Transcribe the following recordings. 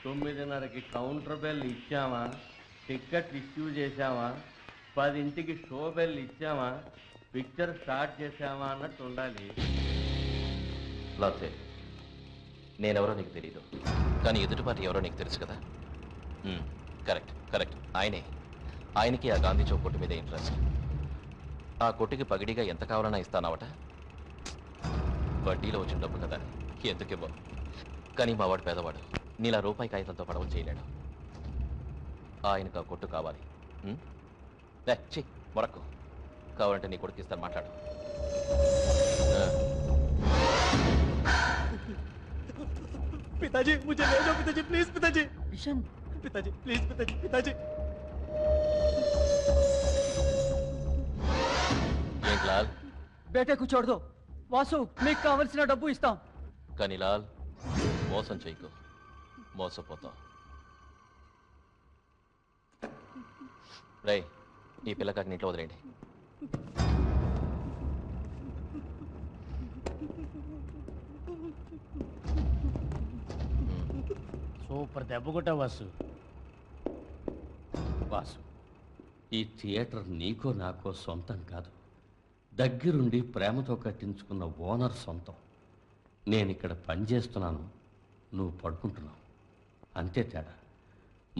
9:30కి counter bell ఇచ్చామా, ticket issue చేశామా, 10ంటికి షో బెల్ ఇచ్చామా, పిక్చర్ స్టార్ట్ చేసామా అన్నట్టు ఉండాలి. లాసే, నేనెవరో నీకు తెలీదు, కానీ ఎదుటిపాటి ఎవరో నీకు తెలుసు కదా. కరెక్ట్ కరెక్ట్, ఆయనకి ఆ గాంధీ చౌక్ కొట్టు మీద ఇంట్రెస్ట్. ఆ కొట్టుకి పగిడిగా ఎంత కావాలన్నా ఇస్తానావట. వడ్డీలో వచ్చిన డబ్బు కదా, ఎందుకివ్వ. కానీ మా వాడు పేదవాడు, నీలా రూపాయి కాగితంతో పడవలు చేయలేడు. ఆయనకు ఆ కొట్టు కావాలి. మొరక్కు, కావాలంటే నీ కొడుకు ఇస్తాను, మాట్లాడు. पिताजी मुझे ले जाओ पिताजी, प्लीज पिताजी. किशन, पिताजी प्लीज पिताजी, पिताजी. ఏంటి లాల్? బేటకు छोड़ दो. వాసు, మీకు కావలసిన డబ్బు ఇస్తాం. కానీ లాల్, మోసం చేయకు, మోసపోతాం. రై, ఈ పిల్లకాకి ఇంట్లో వదిలేండి. సూపర్ దెబ్బ కొట్టావు వాసు. వాసు, ఈ థియేటర్ నీకో నాకో సొంతం కాదు, దగ్గరుండి ప్రేమతో కట్టించుకున్న ఓనర్ సొంతం. నేను ఇక్కడ పనిచేస్తున్నాను, నువ్వు పడుకుంటున్నావు, అంతే తేడా.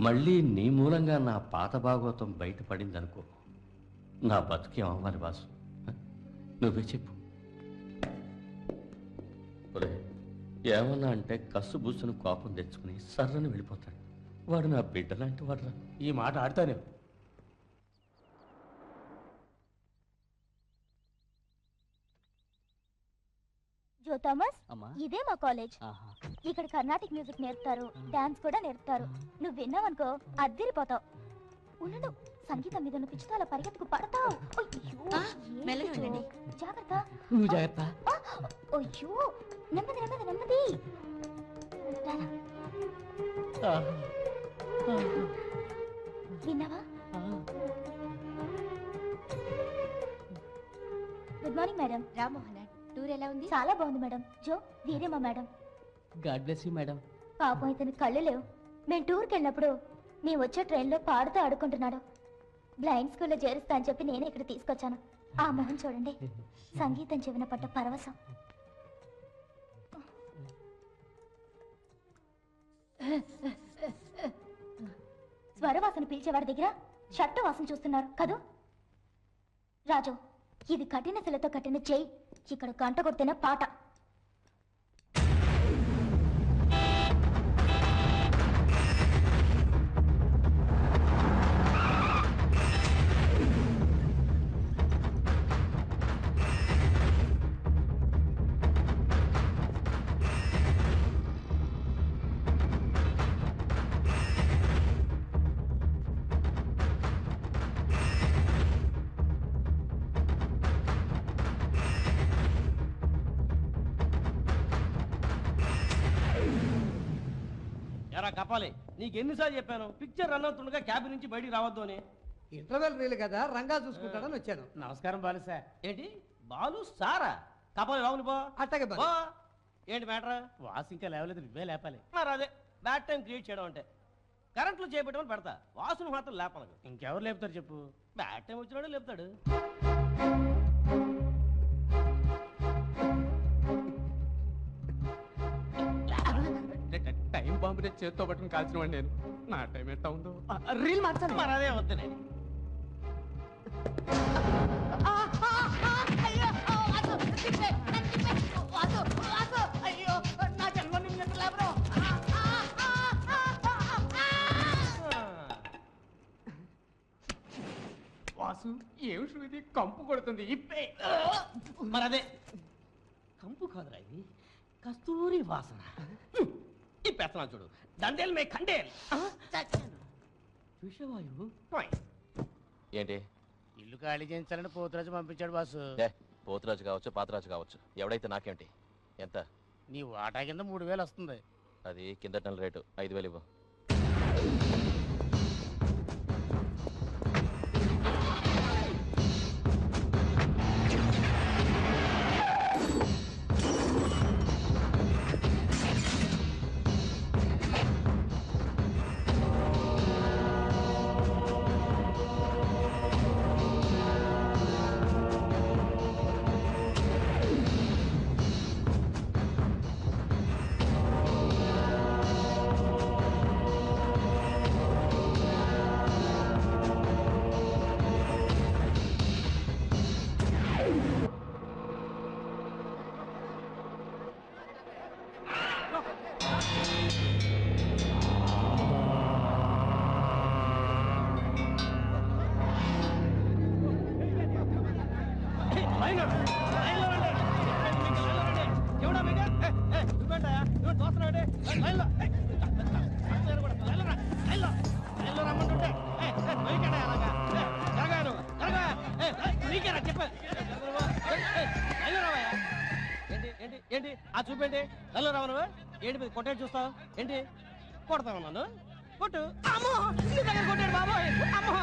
మళ్ళీ నీ మూలంగా నా పాత భాగవతం బయటపడిందనుకో, నా బతుకేం అవ్వాలి వాసు? నువ్వే చెప్పు. ఒరే, ఏమన్నా అంటే కస్సు బుస్సును కోపం తెచ్చుకుని సర్రని వెళ్ళిపోతాడు. వాడు నా బిడ్డ లాంటి వాడు. ఈ మాట ఆడతానే. జో థామస్, ఇదే మా కాలేజ్. ఇక్కడ కర్ణాటిక్ మ్యూజిక్ నేర్పుతారు, డాన్స్ కూడా నేర్పుతారు. నువ్వు విన్నావనుకో అద్దిరిపోతావు. ఉండు, సంగీతం మీద నువ్వు పిచ్చుతో అలా పరిగెత్తుకు పడతావు. జాగ్రత్త. నువ్వు జాగ్రత్త. అయ్యో, నెమ్మది నెమ్మది నెమ్మది. విన్నావా? Good morning madam. Rammohan, tour ఎలా ఉంది? చాలా బాగుంది మేడం. జో, వీరే మా madam. God bless you madam. పాపం ఇతను కళ్ళు లేవు. మేము టూర్కి వెళ్ళినప్పుడు నీ వచ్చే ట్రైన్లో పాడుతూ ఆడుకుంటున్నాడు. బ్లైండ్ స్కూల్లో చేరుస్తా అని చెప్పి నేనే ఇక్కడ తీసుకొచ్చాను. ఆ మొహం చూడండి, సంగీతం చెవిన పట్ట పరవశం. స్వరవాసన పిలిచేవాడి దగ్గర షట్టు వాసన చూస్తున్నారు కదూ. రాజు, ఇది కఠిన శిలతో కట్టిన చేయి. ఇక్కడ గంట కొడితేనే పాట. కపాలి, నీకెన్నిసార్లు చెప్పాను పిక్చర్ రన్ అవుతుండగా క్యాబిన్ నుంచి బయటికి రావద్దు అని. ఇంటర్వెల్ రీల్ కదా, రంగా చూసుకుంటాడని వచ్చాను. నమస్కారం బాలు సార్. ఏంటి బాలు సారా? కపాలి రావుని బా. అట్టగే బా. ఏంటి మ్యాటర్? వాసు ఇంకా లేవలేదు, నువ్వే లేపాలి. మరి అదే బ్యాడ్ టైం క్రియేట్ చేయడం అంటే. కరెంట్లో చేపెట్టమని పెడతా, వాసును మాత్రం లేపనకు. ఇంకెవరు లేపుతారు చెప్పు? బ్యాడ్ టైం వచ్చినాడు లేపుతాడు. టైం బాంబు రేపు చేత్తో పట్టుకుని కాల్చిన వాడు నేను. నా టైం ఎట్టా ఉందో. రీల్ మార్చాలి. మరి అదే వద్దు. వాసు, ఏం శృతి కంపు కొడుతుంది. ఇప్పే. మరి అదే కంపు కాదురా, ఇది కస్తూరి వాసన. ఈ పెత్తనా చూడు, దండేల్ మే ఖండేల్. విషవాయువు. ఏంటి? ఇల్లు ఖాళీ చేయించాలని పోతురాజు పంపించాడు బాసు. పోతురాజు కావచ్చు, పాతరాజు కావచ్చు, ఎవడైతే నాకేంటి? ఎంత? నీ వాటా కింద 3000 వస్తుంది. అది కిందటి నెల రేటు. 5000 ఇవ్వు. చూపేంటి హలో రావు నువ్వు ఏంటి మీద కొట్టేది చూస్తావు ఏంటి కొడతావు నన్ను కొట్టు అమ్మో నీ దగ్గర కొట్టాడు బాబోయ్ అమ్మో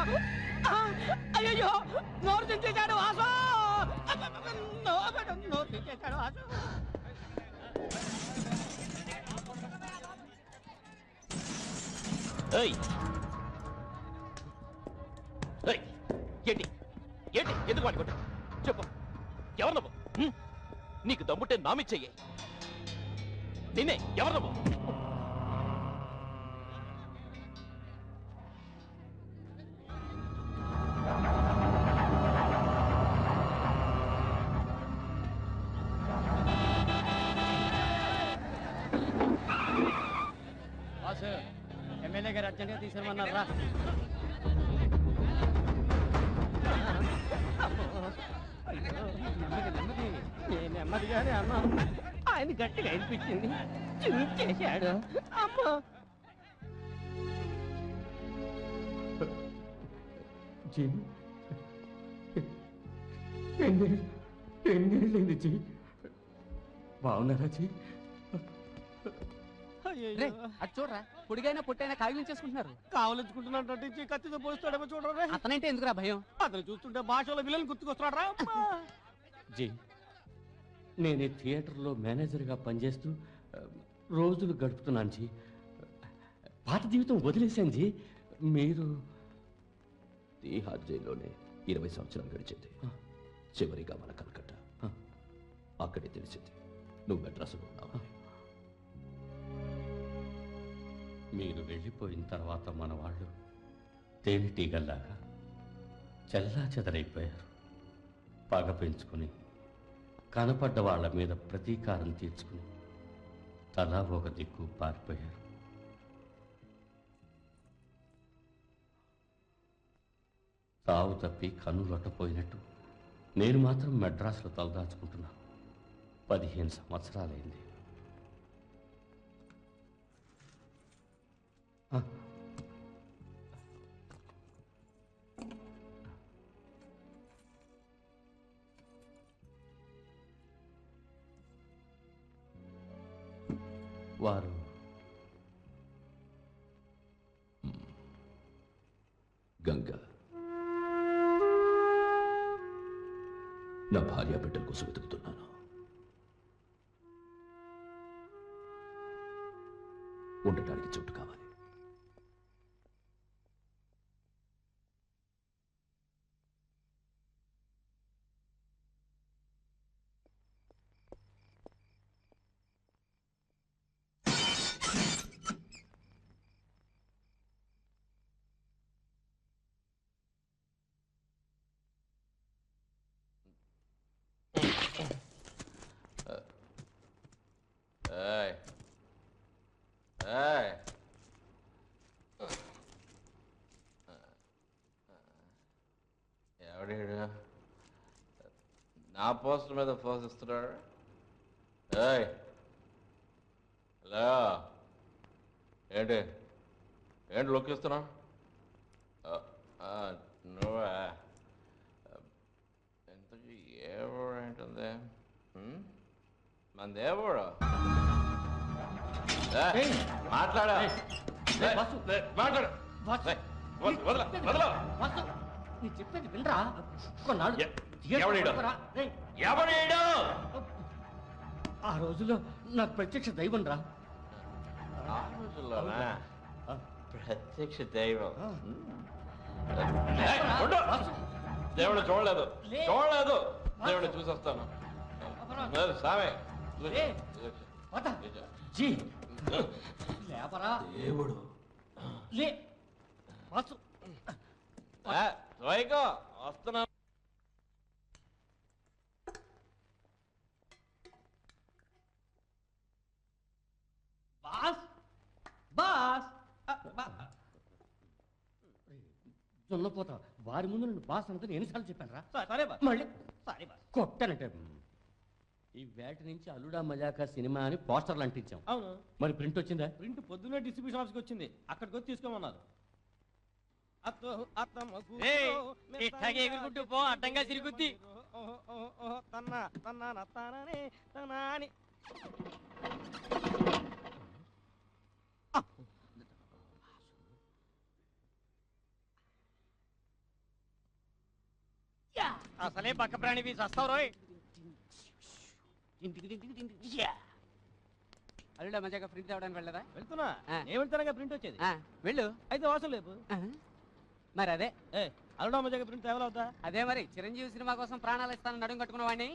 అయ్యో నోరు తెచ్చేశాడు వాసు నోరు తెచ్చేశాడు వాసు ఏంటి ఏంటి ఎందుకు వాడి కొట్ట చెప్పు ఎవరు నువ్వు నీకు దమ్ముంటే నామిచ్చెయ్యి నిన్నే ఎవరు నువ్వు ఎమ్మెల్యే గారు అర్జెంట్గా తీసుకురమన్నారు రా నెమ్మదిగానే అన్నాను ఆయన గట్టిగా అనిపించింది చేశాడు అమ్మా ఎన్నేళ్ళైంది జీ బాగున్నారా జీ అటు చూడరా పొడిగైనా పొట్టైనా కాగిలం చేసుకుంటున్నారు కావలించుకుంటున్నట్టు కత్తితో పోస్తాడేమో చూడరా అతనంటే ఎందుకురా భయం అతను చూస్తుంటే భాషలో విలన్ గుర్తుకొస్తున్నాడు రా జీ నేను ఈ థియేటర్లో మేనేజర్గా పనిచేస్తూ రోజులు గడుపుతున్నాను జీ పాత జీవితం వదిలేశాను జీ మీరు తీహార్ జైల్లోనే 20 సంవత్సరాలు గడిచింది చివరిగా మన కలకట్ట అక్కడే తెలిసింది నువ్వు మెడ్రాసులో ఉన్నావు మీరు వెళ్ళిపోయిన తర్వాత మన వాళ్ళు తేనెటీగల్లాగా చెల్లా చెదరైపోయారు పగ పెంచుకుని కనపడ్డ వాళ్ళ మీద ప్రతీకారం తీర్చుకుని తలా ఒక దిక్కు పారిపోయారు తావు తప్పి కన్నులొట్టపోయినట్టు నేను మాత్రం మెడ్రాస్లో తలదాచుకుంటున్నాను 15 సంవత్సరాలైంది వారు గంగ నా భార్య బిడ్డల కోసం వెతుకుతున్నాను ఉండటానికి చోటు కావాలి ఎవడీడు నా పోస్టర్ మీద పోసిస్తున్నాడు హలో ఏంటి ఏంటి లొక్కిస్తున్నావు నువ్వా ఎంతకీ ఏ ఊరు ఏంటుంది మనది ఏ ఊరు మాట్లాడా మాట్లాడు నీ చెప్పేది వినరా కొన్నాళ్ళు ఆ రోజుల్లో నాకు ప్రత్యక్ష దైవం రా ఆ రోజుల్లోనా ప్రత్యక్ష దైవం దేవుడు చూడలేదు దేవుడు చూసొస్తాను సామే లేపరా దేవుడు లే వాసు వైకో వస్తున్నా బాస్ బాస్ జొన్నపోతా వారి ముందు నన్ను బాస్ అనుకుని ఎన్నిసార్లు చెప్పాను రా సరే బాస్ మళ్ళీ సరే బాస్ కొట్టానంటే ఈ వేట నుంచి అల్లుడా మజాకా సినిమా అని పోస్టర్లు అంటించాం అవును మరి ప్రింట్ వచ్చిందా ప్రింట్ పొద్దున్నే డిస్ట్రిబ్యూషన్ ఆఫీస్కి వచ్చింది అక్కడికి వచ్చి తీసుకోమన్నారు ఎగురుకుంటూ పో అడ్డంగా తిరుగుద్ది అసలే పక్క ప్రాణివి చస్తావు రోయ్. అల్లుడా మజాగా ప్రింట్ తేవడానికి వెళ్ళదా? వెళ్తున్నా. ఆ. నేను వెళ్తానగా ప్రింట్ వచ్చేది. వెళ్ళు. అయితే వాసం లేపు. మరి అదే అల్లుడా మజాగా ప్రింట్ తేవలవుతా. అదే మరి చిరంజీవి సినిమా కోసం ప్రాణాలు ఇస్తానని నడుము కట్టుకున్న వాడిని.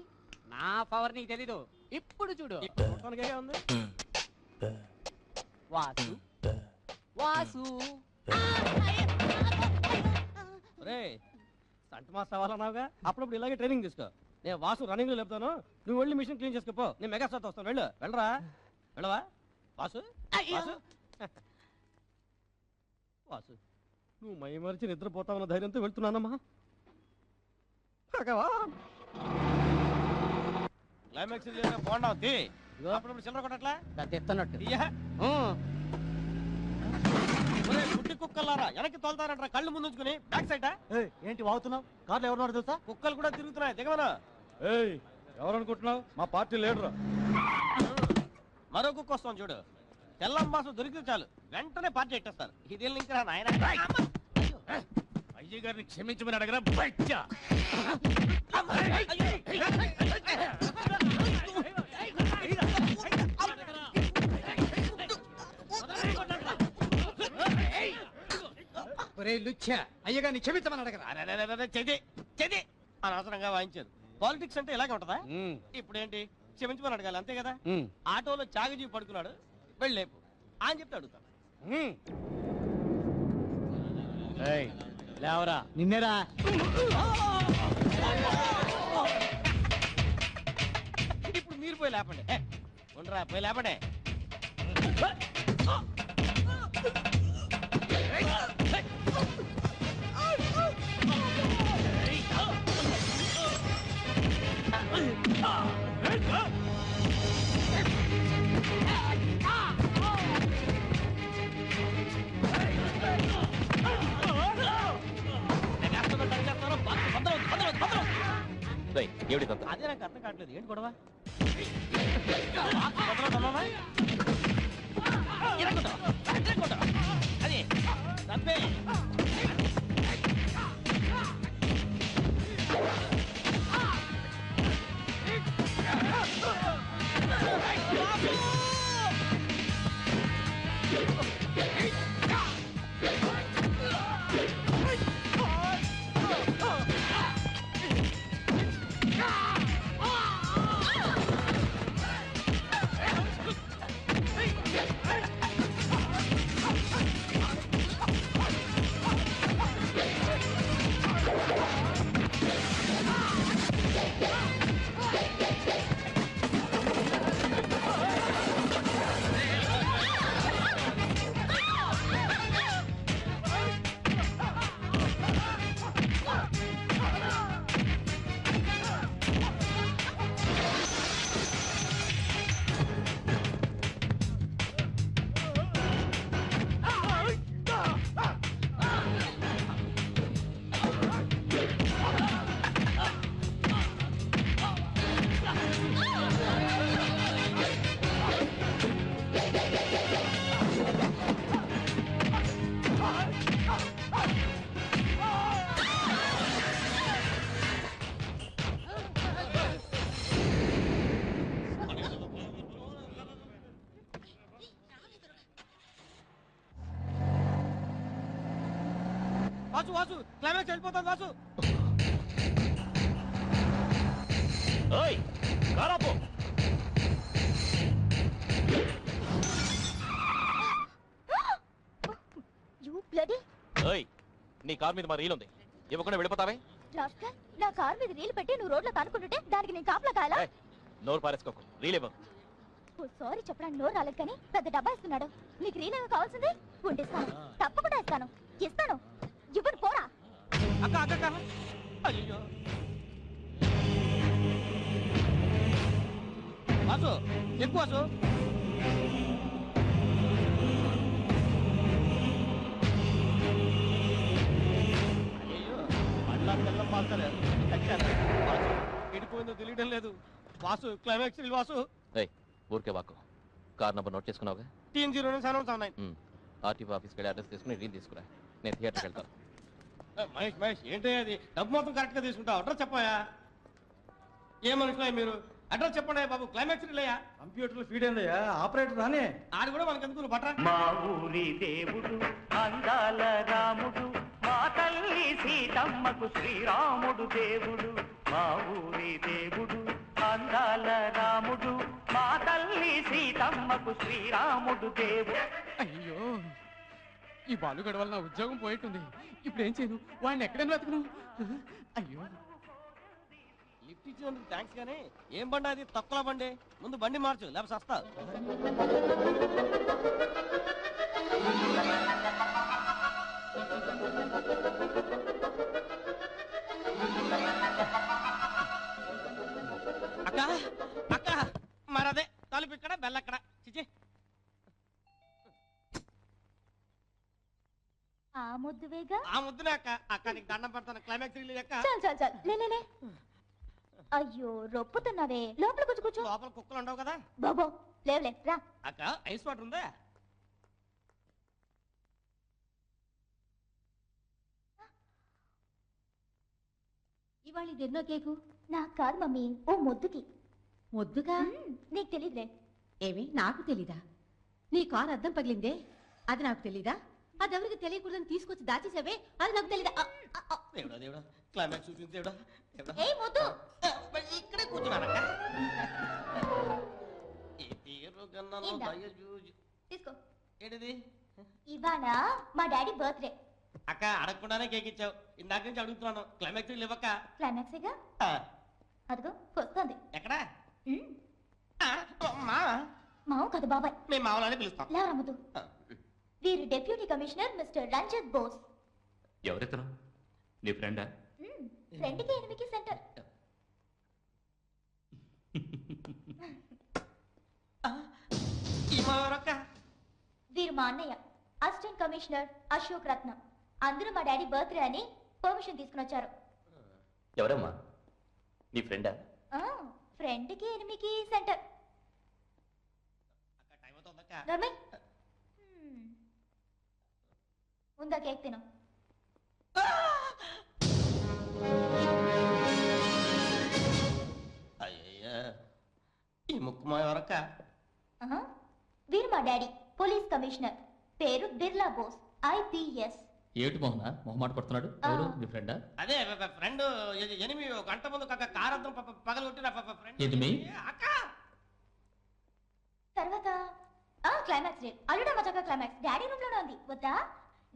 నా పవర్ నీకు తెలీదు. ఇప్పుడు చూడు. ఉంది వాసు వాసు రే సంట మాస్టర్ అవ్వాలన్నావుగా, అప్పుడప్పుడు ఇలాగే ట్రైనింగ్ తీసుకో. నేను వాసు రన్నింగ్ లో లేపుతాను, నువ్వు వెళ్ళి మిషన్ క్లీన్ చేసుకోపో. నేను మెగా స్టార్ వస్తాను. వెళ్ళు. వెళ్ళరా. వెళ్ళవా వాసు? వాసు వాసు నువ్వు మైమరిచి నిద్రపోతావన్న ధైర్యంతో వెళ్తున్నానమ్మా. క్లైమాక్స్ బాగుండా ఉంది. అప్పుడప్పుడు చిల్లర కొట్టట్లా తెస్తున్నట్టు. గుడ్డి కుక్కలారా వెనక్కి తోలుతారంటారా కళ్ళు ముందు ఉంచుకుని బ్యాక్ సైడ్. ఏంటి వాగుతున్నావు? కార్లో ఎవరున్నారో తెలుసా? కుక్కలు కూడా తిరుగుతున్నాయి. దిగమను. ఎవరనుకుంటున్నావు? మా పార్టీ లీడర్. మరో కుక్క వస్తాం చూడు. తెల్లం బాసు దొరికితే చాలు వెంటనే పార్టీ ఎట్టేస్తారు. ఇది ఇంకా నాయన. అయ్య గారిని క్షమించమని అడగరా బచ్చా. అయ్యగారిని క్షమించమని అడగరా? చెది అనవసరంగా వాయించారు. పాలిటిక్స్ అంటే ఇలాగే ఉంటదా? ఇప్పుడు ఏంటి క్షమించమని అడగాలి అంతే కదా. ఆటోలో చాగజీ పడుకున్నాడు, వెళ్ళేపు అని చెప్తే అడుగుతాను. లేవరా నిన్నేరా. ఇప్పుడు మీరు పోయి లేపండి. ఉండరా పోయి లేపండి. ఏమిటి అదే నాకు అర్థం కావట్లేదు. ఏంటి గొడవ? అదే తప్పే. వాసు వాసు క్లైమాక్స్ వెళ్ళిపోతాను వాసు. నీ కార్ మీద మా రీల్ ఉంది, ఇవ్వకుండా వెళ్ళిపోతావే. నా కార్ మీద రీల్ పెట్టి నువ్వు రోడ్లో తనుకుంటుంటే దానికి నేను కాపలా కాయాలా? నోరు పారేసుకోకు, రీల్ ఇవ్వ. సారీ చెప్పడానికి నోరు రాలేదు కానీ పెద్ద డబ్బా ఇస్తున్నాడు. నీకు రీల్ ఏమో కావాల్సింది ఉండిస్తాను, తప్పకుండా ఇస్తాను. ఇవ్వను పోరా. అక్క అక్క అయ్యో వాసు ఎక్కువ వాసు. అయ్యో మళ్ళా తెల్లం పాల్తలే ఎడిపోయిందో తెలియడం లేదు. వాసు క్లైమాక్స్ వాసు. ఊరికే వాకు కార్ నెంబర్ నోట్ చేసుకున్నావుగా TN0979. ఆర్టీఓ ఆఫీస్కి వెళ్ళి అడ్రస్ తీసుకుని రీల్ తీసుకురా. నేను థియేటర్కి వెళ్తాను. మహేష్ ఏంటి అది డబ్బు మొత్తం కరెక్ట్గా తీసుకుంటావు అడ్రస్ చెప్పాయా ఏ మనుషులే మీరు అడ్రస్ చెప్పండి బాబు క్లైమాక్స్ రిలేయా కంప్యూటర్ ఫీడ్ అయిందయ్యా ఆపరేటర్ రానే. ఆడు కూడా మనకి ఎందుకు బట్రా మా ఊరి దేవుడు అందాల రాముడు, మా తల్లి సీతమ్మకు శ్రీరాముడు దేవుడు. మా ఊరి దేవుడు అందాల రాముడు, మా తల్లి సీతమ్మకు శ్రీరాముడు దేవుడు. అయ్యో ఈ బాలుగడ వల్ల నా ఉద్యోగం పోయిట్టుంది. ఇప్పుడు ఏం చేయను? వాడిని ఎక్కడైనా వెతకను. అయ్యో లిఫ్ట్ ఇచ్చినందుకు థ్యాంక్స్ కానీ ఏం బండి అది తక్కువ బండి ముందు బండి మార్చు లేకపోతే సస్తా అక్క అక్క మరదే తలుపు ఇక్కడ బెల్లక్కడ చిచి ఆ ముద్దువేగా ఆ ముద్దునే అక్క అక్క నీకు దండం పెడతాను క్లైమాక్స్ రిలీజ్ అక్క చాలు లే అయ్యో రొప్పుతున్నావే లోపల కూర్చో లోపల కుక్కలు ఉండవు కదా బాబో లేవులే రా. అక్క ఐస్ వాటర్ ఉందా ఇవాళ ఇది ఎన్నో కేకు? నాకు కాదు మమ్మీ, ఓ మొద్దుకి. మొద్దుగా? నీకు తెలీదులే. ఏమి నాకు తెలీదా? నీ కారు అద్దం పగిలిందే, అది నాకు తెలీదా? అది ఎవరికి తెలియకూడదని తీసుకొచ్చి దాచేసావే, అది నాకు తెలీదా? దేవుడా దేవుడా క్లైమాక్స్ చూసింది దేవుడా దేవుడా ఏయ్ మొద్దు, ఇక్కడే కూర్చున్నానక్క ఈ తీరు కన్నాను ఏంటా? దయచూచి తీసుకో. ఏంటిది ఇవాళ మా డాడీ బర్త్డే. అక్క అడగకుండానే కేక్ ఇచ్చావు ఇందాక నుంచి అడుగుతున్నాను క్లైమాక్స్ లేవక్క క్లైమాక్సేగా అదిగో వస్తుంది. ఎక్కడా మా మావు కదా బాబాయ్, మేము మామూలని పిలుస్తాం లేవరా ముద్దు. వీరు deputy commissioner mister Ranjith Bose. ఎవరెత్తను నీ ఫ్రెండా? ఫ్రెండ్కి ఎనిమికి సెంటర్. ఈ మావరక్క వీరు మా అన్నయ్య అసిస్టెంట్ కమిషనర్ అశోక్ రత్నం. అందరూ మా డాడీ బర్త్డే అని పర్మిషన్ తీసుకుని వచ్చారు. ఎవరమ్మా నీ ఫ్రెండా? ఫ్రెండ్కి ఎనిమికి సెంటర్. అక్క టైం అవుతుందక్క నర్మయ్ ఉందా కేక్ తిను. అయ్యయ్యా ఈ ముక్కు మా ఎవరక్క వీరు మా డాడీ పోలీస్ కమిషనర్, పేరు బిర్లా బోస్ IPS. ఏమిటి మోహన మొహమాట పడుతున్నాడు? ఎవరు నీ ఫ్రెండా? అదే ఫ్రెండ్ ఎనిమిది ఒక గంట ముందు కారద్దం పగలగొట్టిన ఫ్రెండ్ ఎనిమి? అక్క తర్వాత క్లైమాక్స్ డే అల్లుడా మజాగా క్లైమాక్స్ డాడీ రూమ్ లోనే ఉంది. వద్దా?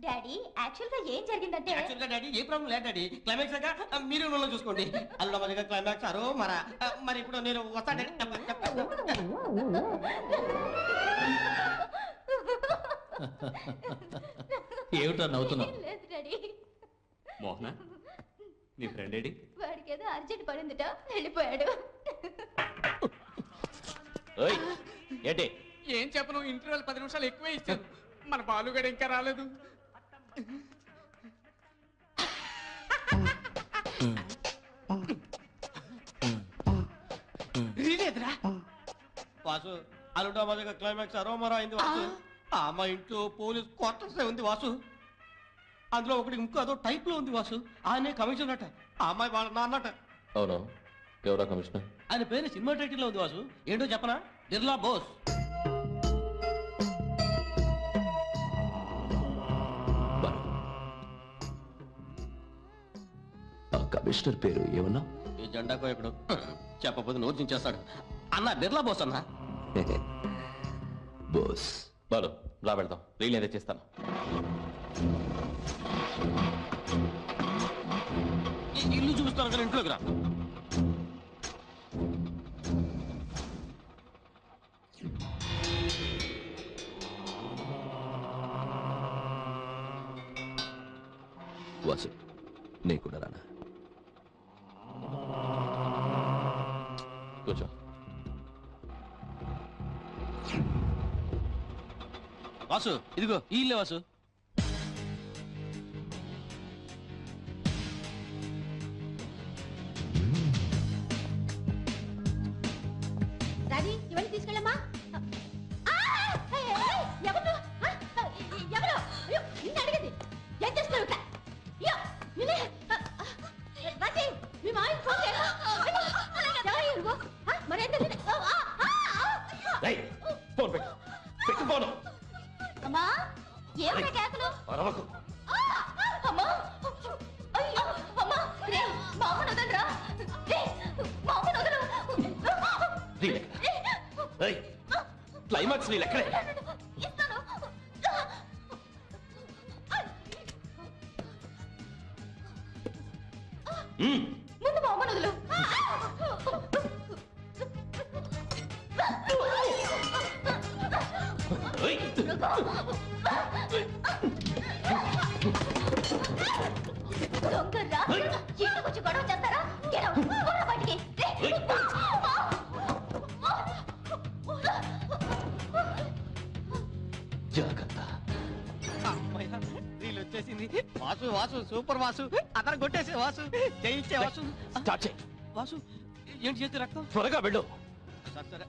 డాడీ యాక్చువల్ గా ఏం జరిగిందంటే యాక్చువల్ గా డాడీ ఏ ప్రాబ్లం లేదు డాడీ క్లైమాక్స్ దాకా మీరు రూమ్లో చూసుకోండి అల్లుడా మజాగా క్లైమాక్స్ అరో మరి ఇప్పుడు నేను వస్తాను ఏమిటో నవ్వుతున్నావు? లేదు డాడీ, మోహన నీ ఫ్రెండ్ ఏడి? వాడికి ఏదో అర్జెంట్ పడిందిట వెళ్ళిపోయాడు. ఓయ్ ఏంటి? ఏం చెప్పను, ఇంటర్వెల్ 10 నిమిషాలు ఎక్కువే ఇచ్చాను. మన బాలుగడ ఇంకా రాలేదు. వాసు అల్లుడా మజాగా క్లైమాక్స్ అరో మరో అయింది వాసు. మా ఇంట్లో పోలీస్ క్వార్టర్స్ ఉంది వాసు. అందులో ఒకటి ఇంకో అదో టైప్ లో ఉంది వాసు. ఆయనే కమిషనర్ అట, ఆ అమ్మాయి వాళ్ళ నాన్నట. అవును, ఎవరా కమిషనర్? ఆయన పేరు సినిమా టైటిల్ లో ఉంది వాసు. ఏంటో చెప్పనా? బిర్లా బోస్. కమిషనర్ పేరు ఏమన్నా? ఈ జెండాకో ఇప్పుడు చెప్పకపోతే నోరు చించేస్తాడు. అన్న బిర్లా బోస్ అన్న. బోస్. బాలు రా వెళ్దాం, రీల్ ఏదో చేస్తాను. ఇల్లు చూపిస్తాను కానీ ఇంట్లోకి రా. వాసు నీ కూడా రానా? కూర్చో. వాసు ఇదిగో ఈ ఇల్లే వాసు. డాడీ ఇవన్నీ తీసుకెళ్ళమ్మా. ఏమిటా కేకలు? అరవకు. అమ్మా! అయ్యో! అమ్మా! రే, మా అమ్మను వదలరా! రే, మా అమ్మను వదలు! క్లైమాక్స్ వీళ్ళు ఎక్కడే? ఇస్తాను. ముందు మా అమ్మను వదలు. దొంగరా! ఇంటికి వచ్చి గొడవ చేస్తారా? Get out! పోరా బయటికి! రే! జాగ్రత్త. అమ్మయ్య, రీల్ వచ్చేసింది. వాసు వాసు సూపర్ వాసు, అతను కొట్టేసే వాసు, జయించే వాసు. స్టార్ట్ చేయి. వాసు ఏంటి చేతి రక్తం? త్వరగా వెళ్ళు. సరే సరే.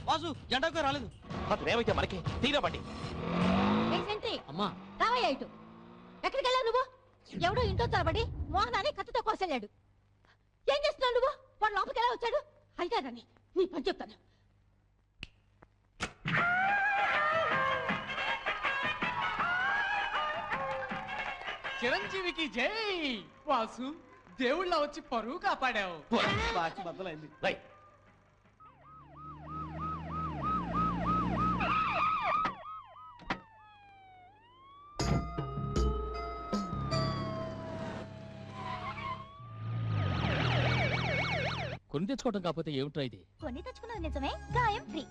వాసు జెండాకు రాలేదు. అతను ఏమైతే మనకి తీరా బండి. అమ్మా రావయ్యా ఇటు. ఎక్కడికి వెళ్ళావు నువ్వు? ఎవడో ఇంట్లో తరబడి మోహనాన్ని కత్తితో కోసెళ్ళాడు. ఏం చేస్తున్నావు నువ్వు? వాడు లోపలికి ఎలా వచ్చాడు? అయితానని నీ పని చెప్తాను. చిరంజీవికి జై. వాసు దేవుళ్ళ వచ్చి పరువు కాపాడావు. బాక్స్ బద్దలైంది. రైట్. కొని తెచ్చుకోవడం కాకపోతే ఏమిట్రా ఇది? కొని తెచ్చుకున్నది నిజమే, గాయం ఫ్రీ.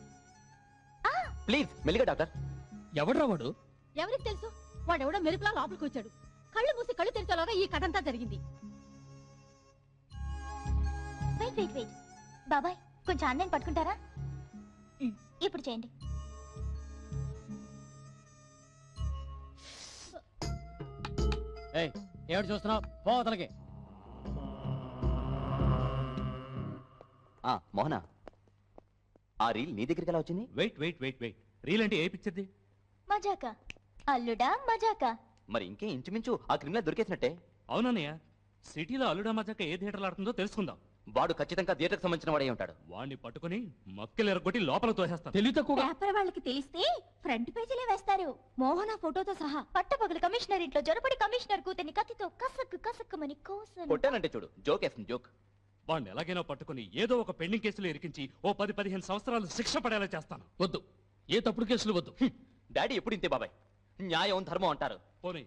ప్లీజ్ మెల్లిగా డాక్టర్. ఎవడ్రా వాడు? ఎవరికి తెలుసు? వాడెవడో మెరుపులా లోపలికి వచ్చాడు. కళ్ళు మూసి కళ్ళు తెరిచేలోగా ఈ కథంతా జరిగింది. వెయిట్ వెయిట్ వెయిట్ బాబాయ్, కొంచెం అన్నయ్య పట్టుకుంటారా? ఇప్పుడు చేయండి. ఏమిటి చూస్తున్నావు? పోతలకి. మోహన, ఆ రీల్ నీ దగ్గరికి ఎలా వచ్చింది? వెయిట్ రీల్ అంటే ఏ పిక్చర్ది? మజాకా అల్లుడా మజాకా. మరి ఇంకే ఇంచుమించు ఆ క్రిమినల్ దొరికేసినట్టే. అవునన్నయ్య, సిటీలో అల్లుడా మజాక ఏ థియేటర్లో ఆడుతుందో తెలుసుకుందాం. వాడు ఖచ్చితంగా థియేటర్కి సంబంధించిన వాడే ఉంటాడు. వాడిని పట్టుకుని మక్కలు ఎరగొట్టి లోపల తోసేస్తాను. తెలివి తక్కువ. పేపర్ వాళ్ళకి తెలిస్తే ఫ్రంట్ పేజీలే వేస్తారు, మోహన ఫోటోతో సహా. పట్టపగలు కమిషనర్ ఇంట్లో జొరపడి కమిషనర్ కూతుర్ని కత్తితో కసక్కు కసక్కుమని కోసను. కొట్టానంటే చూడు, జోక్ వేస్తుంది జోక్. వాడిని ఎలాగైనా పట్టుకుని ఏదో ఒక పెండింగ్ కేసులో ఇరికించి ఓ 10-15 సంవత్సరాలు శిక్ష పడేలా చేస్తాను. వద్దు, ఏ తప్పుడు కేసులు వద్దు. డాడీ ఎప్పుడు ఇంతే బాబాయ్, న్యాయం ధర్మం అంటారు. పోనీ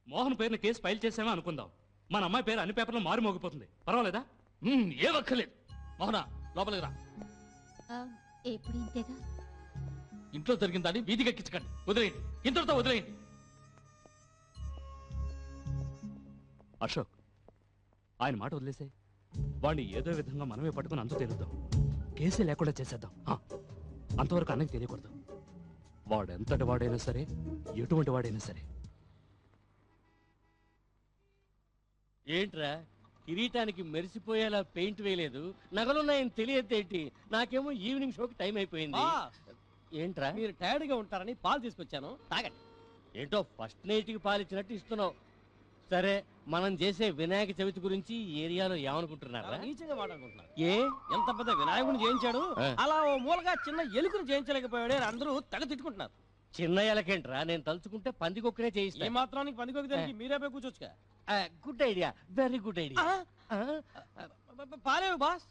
మోహన్ పేరున కేసు ఫైల్ చేసామా అనుకుందాం. మన అమ్మాయి పేరు అన్ని పేపర్లో మారి మోగిపోతుంది. పర్వాలేదా? ఏ వక్కలేదు. మోహన లోపలికి రా. ఎప్పుడు ఇంతేగా? ఇంట్లో జరిగిన దాన్ని వీధికి ఎక్కించకండి. వదిలేయండి, ఇంతటితో వదిలేయండి. అశోక్, ఆయన మాట వదిలేసే. వాడిని ఏదో విధంగా మనమే పట్టుకుని అంతు తేలుద్దాం. కేసే లేకుండా చేసేద్దాం. అంతవరకు అన్నకి తెలియకూడదు. వాడెంతటి వాడైనా సరే, ఎటువంటి వాడైనా సరే. ఏంట్రా కిరీటానికి మెరిసిపోయేలా పెయింట్ వేయలేదు? నగలున్నాయని తెలియదేంటి? నాకేమో ఈవినింగ్ షోకి టైం అయిపోయింది. ఏంట్రా? మీరు టైర్డ్ గా ఉంటారని పాలు తీసుకొచ్చాను, తాగండి. ఏంటో ఫస్ట్ నైట్ కి పాలిచ్చినట్టు ఇస్తున్నావు. సరే, మనం చేసే వినాయక చవితి గురించి ఈ ఏరియాలో ఏమనుకుంటున్నారా? నీచంగా మాట్లాడుకుంటున్నారు. ఏ ఎంత పెద్ద వినాయకుడిని చేయించాడు, ఆ. అలా ఓ మూలగా చిన్న ఎలుకను చేయించలేకపోయాడే అని అందరూ తెగ తిట్టుకుంటున్నారు. చిన్న ఎలకేంట్రా? నేను తలుచుకుంటే పందికొక్కనే ఏ చేయిస్తా. మాత్రానికి పనికొక దానికి మీరే పోయి కూర్చోచ్చుగా. Good idea, very good idea. పాలేవు బాస్.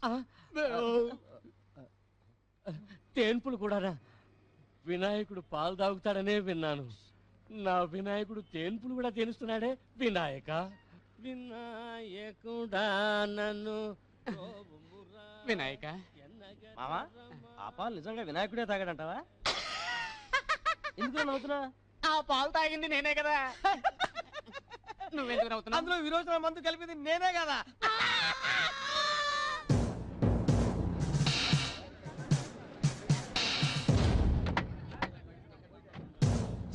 తేన్పులు కూడానా? వినాయకుడు పాలు తాగుతాడనే విన్నాను. నా వినాయకుడు తేన్పులు కూడా తేనుస్తున్నాడే. వినాయక వినాయకుడా నన్ను వినాయక. మామా, ఆ పాలు నిజంగా వినాయకుడే తాగాడంటావా? ఎందుకు నవ్వుతున్నా? ఆ పాలు తాగింది నేనే కదా. నువ్వెందుకు నవ్వుతున్నావు? అందులో విరోచన మందు కలిపింది నేనే కదా.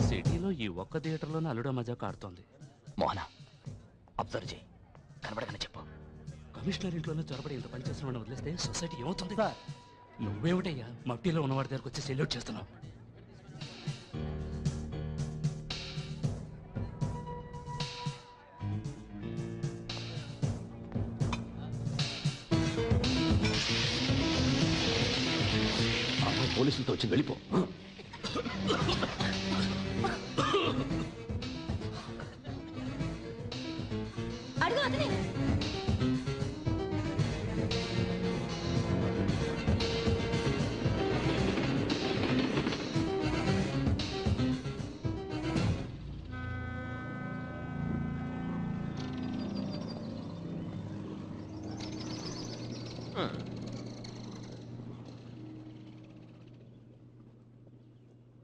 సిటీలో ఈ ఒక్క థియేటర్లోనే అల్లుడా మజాక ఆడుతోంది. మోహన, అబ్జర్వ్ చేయి, కనబడగానే చెప్పు. కమిషనర్ ఇంట్లోనే చొరబడి ఇంత పని చేసిన వాడిని వదిలేస్తే సొసైటీ ఏమవుతుంది? నువ్వేమిటయ్యా మట్టిలో ఉన్నవాడి దగ్గరకు వచ్చి సెల్యూట్ చేస్తున్నావు? పోలీసులతో వచ్చి వెళ్ళిపో. వదిలే.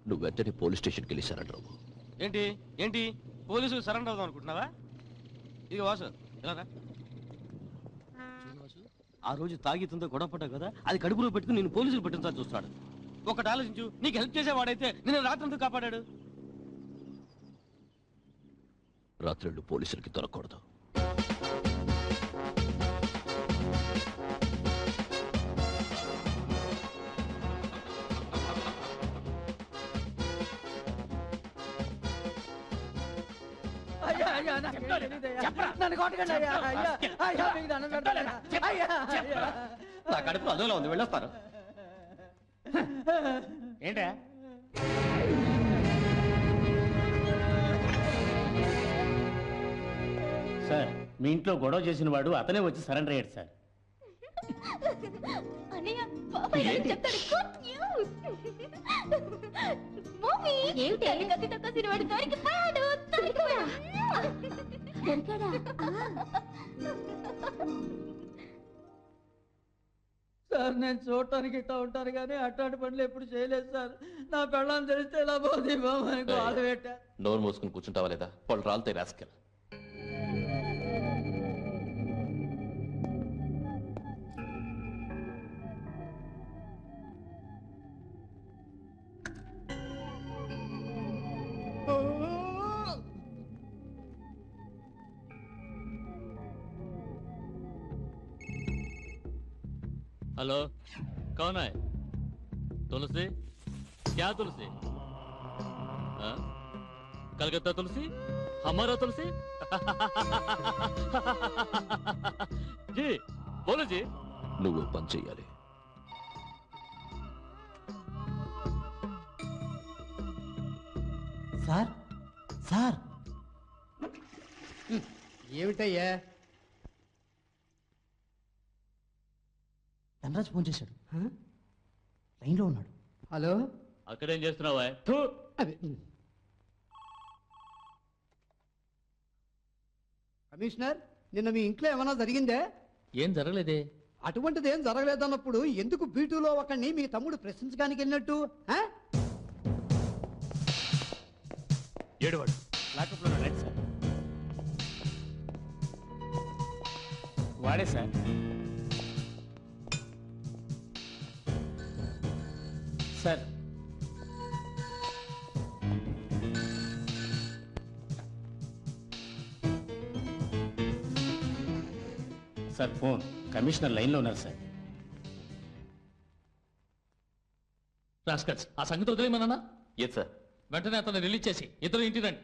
నువ్వు వెంటనే పోలీస్ స్టేషన్కి వెళ్ళి సరెండర్ అవ్వు. ఏంటి ఏంటి పోలీసులు సరెండర్ అవుదాం అనుకుంటున్నావా? ఇది వాసు ఇలా రా. ఆ రోజు తాగితంతో గొడవ పడ్డావు కదా, అది కడుపులో పెట్టుకుని నేను పోలీసులు పెట్టించాలని చూస్తాడు. ఒకటి ఆలోచించు, నీకు హెల్ప్ చేసేవాడైతే నేను రాత్రంతా కాపాడాడు. రాత్రుళ్ళు పోలీసులకి దొరకకూడదు. నా కడుపులో అదోలా ఉంది, వెళ్ళొస్తాను. ఏంటా సార్, మీ ఇంట్లో గొడవ చేసిన వాడు అతనే వచ్చి సరెండర్ అయ్యాడు సార్. అన్నయ్య బాబాయ్ నాకు చెప్తాడు గుడ్ న్యూస్. మమ్మీ ఏమిటి కత్తితో కసిన వాడు దొరికిపోయాడు. దొరికాడా? సార్, నేను చూడటానికి ఇట్లా ఉంటాను కానీ అట్లాంటి పనులు ఎప్పుడు చేయలేదు సార్. నా పెళ్ళాన్ని తెలిస్తే ఎలా పోతుంది బాబు బాధ పెట్టా. నోరు మూసుకుని కూర్చుంటావా లేదా? వాళ్ళు రాళ్ళతో రాసుకెళ్ళి. हेलो, कौन है? तुलसी? क्या तुलसी? हाँ? कलकत्ता तुलसी? हमारा तुलसी? जी बोलो जी. నువ్వు పని చెయ్యాలి. సార్ సార్ ఏమిటయ్యా? ధనరాజ్ ఫోన్ చేశాడు, లైన్లో ఉన్నాడు. హలో, అక్కడేం చేస్తున్నావా? అదే కమిషనర్, నిన్న మీ ఇంట్లో ఏమైనా జరిగిందే? ఏం జరగలేదే. అటువంటిది ఏం జరగలేదన్నప్పుడు ఎందుకు బీటూలో ఒకడిని మీ తమ్ముడు ప్రశ్నించడానికి వెళ్ళినట్టు? ఏడువాడు లాకప్లో ఉన్నాడు సార్. వాడే sir. Sir, sir phone. Commissioner లైన్లో ఉన్నారు సార్. రాస్కల్స్, ఆ సంగతి వదిలేమన్నా? Yes sir. వెంటనే అతను రిలీజ్ చేసి ఇద్దరు ఇంటి రండి.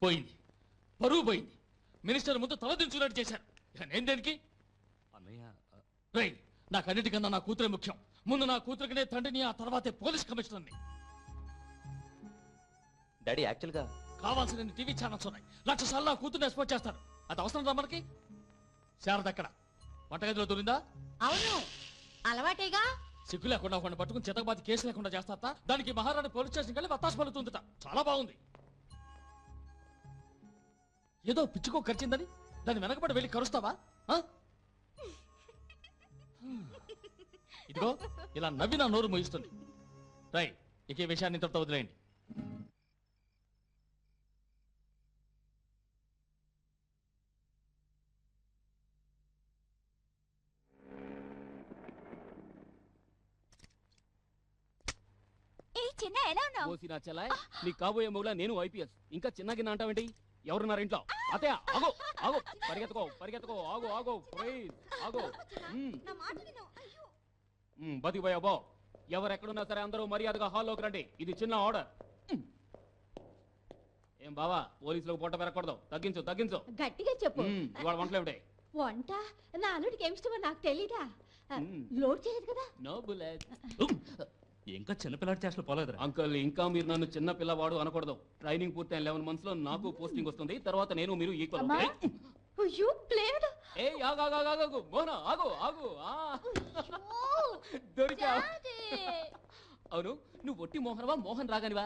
పోయింది, పరువు పోయింది. మినిస్టర్ ముందు తలదించున్నట్టు చేశారు. నేను దేనికి? అన్నయ్య, రై, నాకన్నిటికన్నా నా కూతురే ముఖ్యం. ముందు నా కూతురికినే తండ్రిని, ఆ తర్వాతే పోలీస్ కమిషనర్ని. డాడీ, యాక్చువల్గా కావాల్సిన టీవీ ఛానల్స్ ఉన్నాయి. 1,00,000 సార్లు నా కూతుర్ని ఎక్స్పోర్ట్ చేస్తారు. అది అవసరం రా మనకి? శారద ఎక్కడ? వంటగదిలో దూరిందా? అవును, అలవాటేగా. సిగ్గు లేకుండా ఒకరిని పట్టుకుని చితకబాతి కేసు లేకుండా చేస్తారట. దానికి మహారాణి పోలీస్ స్టేషన్ వెళ్ళి వత్తాసు పలుతుందట. చాలా బాగుంది. ఏదో పిచ్చుకో ఖర్చిందని దాన్ని వెనకబడి వెళ్ళి కరుస్తావా? ఇదిగో ఇలా నవ్వి నా నోరు మోయిస్తుంది. రై, ఇక ఈ విషయాన్ని ఇంతటితో వదిలేయండి. చిన్న ఎలా ఉన్నావు? ఓసినా చెల్లాయ్, నీ కాబోయే మొగులా నేను ఐపీఎస్. ఇంకా చిన్నగిన్న అంటావేంటి? ఎవరున్నారు ఇంట్లో? అతే ఆగో ఆగో, పరిగెత్తుకో పరిగెత్తుకో, ఆగో ఆగో, ప్లీజ్ ఆగో. బతికిపోయా బో. ఎవరెక్కడున్నా సరే అందరూ మర్యాదగా హాల్లోకి రండి. ఇది చిన్న ఆర్డర్. ఏం బావా పోలీసులకు పొట్ట పెరగకూడదు, తగ్గించు తగ్గించు. గట్టిగా చెప్పు. ఇవాళ వంటలు ఏమిటి? వంట నా అల్లుడికి ఏమి ఇష్టమో నాకు తెలీదా? లోడ్ చేయలేదు కదా. No bullet. ఇంకా చిన్నపిల్లాడి చేష్టలు పోలేదురా. అంకుల్ ఇంకా మీరు నన్ను చిన్న పిల్లవాడు అనకూడదు. ట్రైనింగ్ పూర్తయిన 11 months లో నాకు పోస్టింగ్ వస్తుంది. తర్వాత నేను మీరు ఈక్వల్. ఏ ఆగు ఆగు ఆగు ఆగు మోహన ఆగు ఆగు. దొరికా. అవును నువ్వు ఒట్టి మోహనవా మోహన్ రాగానివా?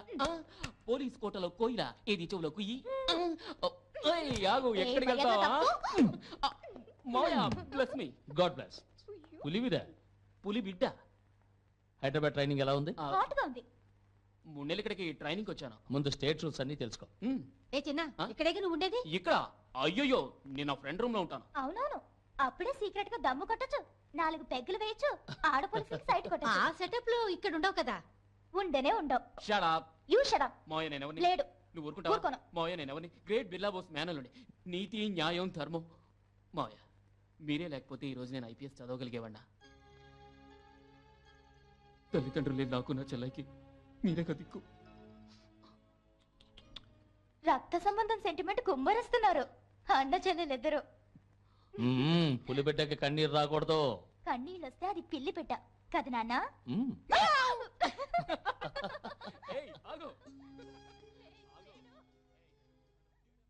పోలీస్ కోటలో కోయిలా ఏది చెవులో కుయ్యి. ఆగు ఎక్కడికి వెళ్తావా? మోయా బ్లెస్ మీ. God bless. పులివిదా? పులి బిడ్డ. హైదరాబాద్ ట్రైనింగ్ ఎలా ఉంది? హాట్గా ఉంది. 3 నెలలు ఇక్కడికి ట్రైనింగ్ వచ్చాను. ముందు స్టేట్ రూల్స్ అన్ని తెలుసుకో. ఏ చిన్న ఇక్కడే నువ్వు ఉండేది? ఇక్కడ అయ్యో నేను నా ఫ్రెండ్ రూమ్ లో ఉంటాను. అవునవును, అప్పుడే సీక్రెట్ గా దమ్ము కొట్టచ్చు, 4 పెగ్గులు వేయచ్చు, ఆడపోలీసులకి సైట్ కొట్టచ్చు. ఆ సెటప్ లో ఇక్కడ ఉండవు కదా. ఉండనే ఉండవు. Shut up. You shut up. మోయ నేనెవని? లేడు. నువ్వు ఊరుకుంటావా? ఊరుకోను. మోయ నేనెవని? గ్రేట్ బిర్లా బోస్ మేనలుండి నీతి న్యాయం ధర్మం. మోయ మీరే లేకపోతే ఈ రోజు నేను ఐపీఎస్ చదవగలిగేవాడినా? తల్లిదండ్రులే నాకు నా చెల్లైకి మీరే దిక్కు. రక్త సంబంధం సెంటిమెంట్ కుమ్మరిస్తున్నారు అన్న చెల్లెలిద్దరు. పులి పెట్టాక కన్నీరు రాకూడదు. కన్నీళ్ళు వస్తే అది పిల్లి పెట్ట కదా నాన్న.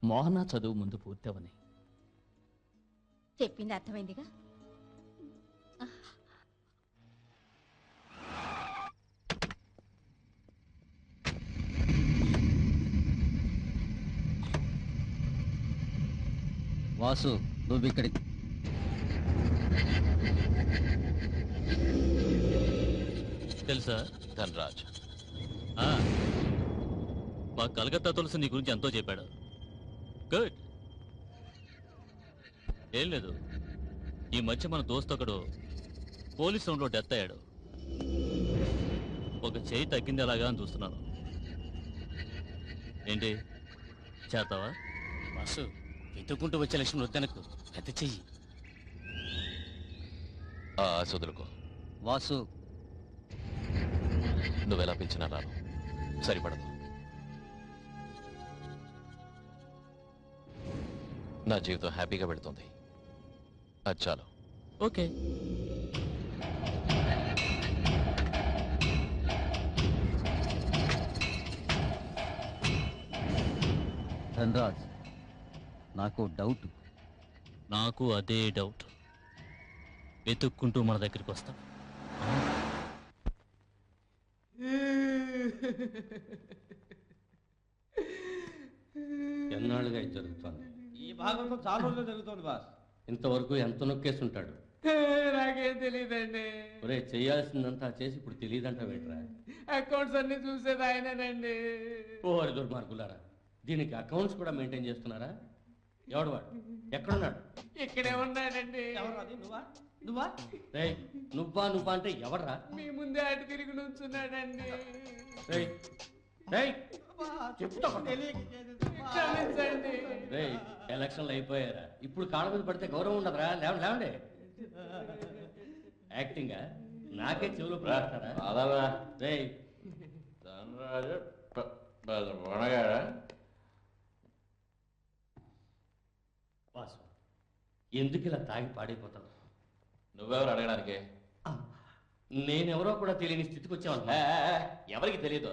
మోహన చదువు ముందు పూర్తవని చెప్పింది అర్థమైందిగా. వాసు నువ్వు ఇక్కడికి. తెలుసా ధనరాజ్? మా కలకత్తా తులసి నీ గురించి ఎంతో చెప్పాడు. గుడ్. ఏం లేదు, ఈ మధ్య మన దోస్త్ ఒకడు పోలీస్ రౌండ్లో డెత్ అయ్యాడు. ఒక చేయి తగ్గింది అలాగా అని చూస్తున్నాను. ఏంటి చేస్తావా? వాసు వెతుక్కుంటూ వచ్చే లక్ష్మి వద్దనకు, పెద్ద చెయ్యి. వదులుకో వాసు. నువ్వెలా పిలిచినా రాను, సరిపడదు. నా జీవితం హ్యాపీగా పెడుతుంది, అది చాలు. ఓకే. ధనరాజ్ నాకు డౌట్. నాకు అదే డౌట్. వెతుక్కుంటూ మన దగ్గరికి వస్తాం. ఎన్నాళ్ళుగా ఇది జరుగుతోంది? ఈ భాగంలో చాలా రోజులు జరుగుతోంది బాస్. ఇంతవరకు ఎంత నొక్కేసి ఉంటాడు? నాకేం తెలియదండి. ఒరే చేయాల్సిందంతా చేసి ఇప్పుడు తెలియదంట వేట్రా. అకౌంట్స్ అన్ని చూసేది ఆయనేనండి. ఓరి దుర్మార్గులారా, దీనికి అకౌంట్స్ కూడా మెయింటైన్ చేస్తున్నారా? ఎవడు వాడు? ఎక్కడున్నాడు? ఇక్కడే ఉన్నాడండి. నువ్వా నువ్వా రేయ్, నువ్వా నువ్వా అంటే ఎవడ్రా? మీ ముందే అటు తిరిగి నుంచున్నాడండి. రేయ్ రేయ్ చెప్తా క్షమించండి. రేయ్, ఎలక్షన్లు అయిపోయారా? ఇప్పుడు కాళ్ళ మీద పడితే గౌరవం ఉండదురా. లేవండి లేవండి. యాక్టింగా నాకే చెవులు ప్రాడతారా? రేయ్ వాసు, ఎందుకు ఇలా తాగి పాడైపోతావు? నువ్వెవరు అడగడానికి? నేనెవరో కూడా తెలియని స్థితికి వచ్చావన్నా. ఎవరికి తెలియదు.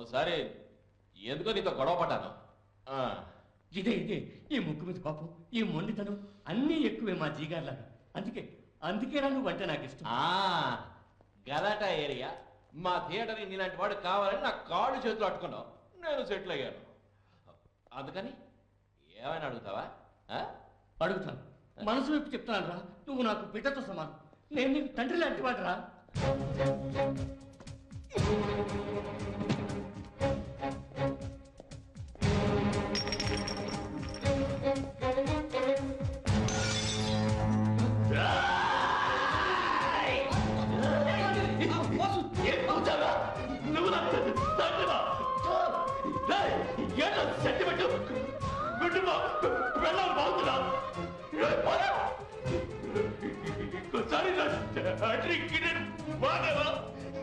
ఓసారి ఎందుకో నీతో గొడవ పడ్డాను. ఇదే ఇదే ఈ ముక్కు మీద పాపం, ఈ మొండితనం అన్నీ ఎక్కువే మా జీగార్లాగా. అందుకేనా నువ్వంటే నాకు ఇష్టం. గలాటా ఏరియా మా థియేటర్ నీలాంటి వాడు కావాలని నా కాళ్ళు చేతులు అట్టుకున్నావు. నేను సెటిల్ అయ్యాను. అందుకని ఏమైనా అడుగుతావా? అడుగుతాను. మనసు వైపు చెప్తాను రా. నువ్వు నాకు బిడ్డతో సమానం. నేను నీకు తండ్రి లాంటి వాడురా.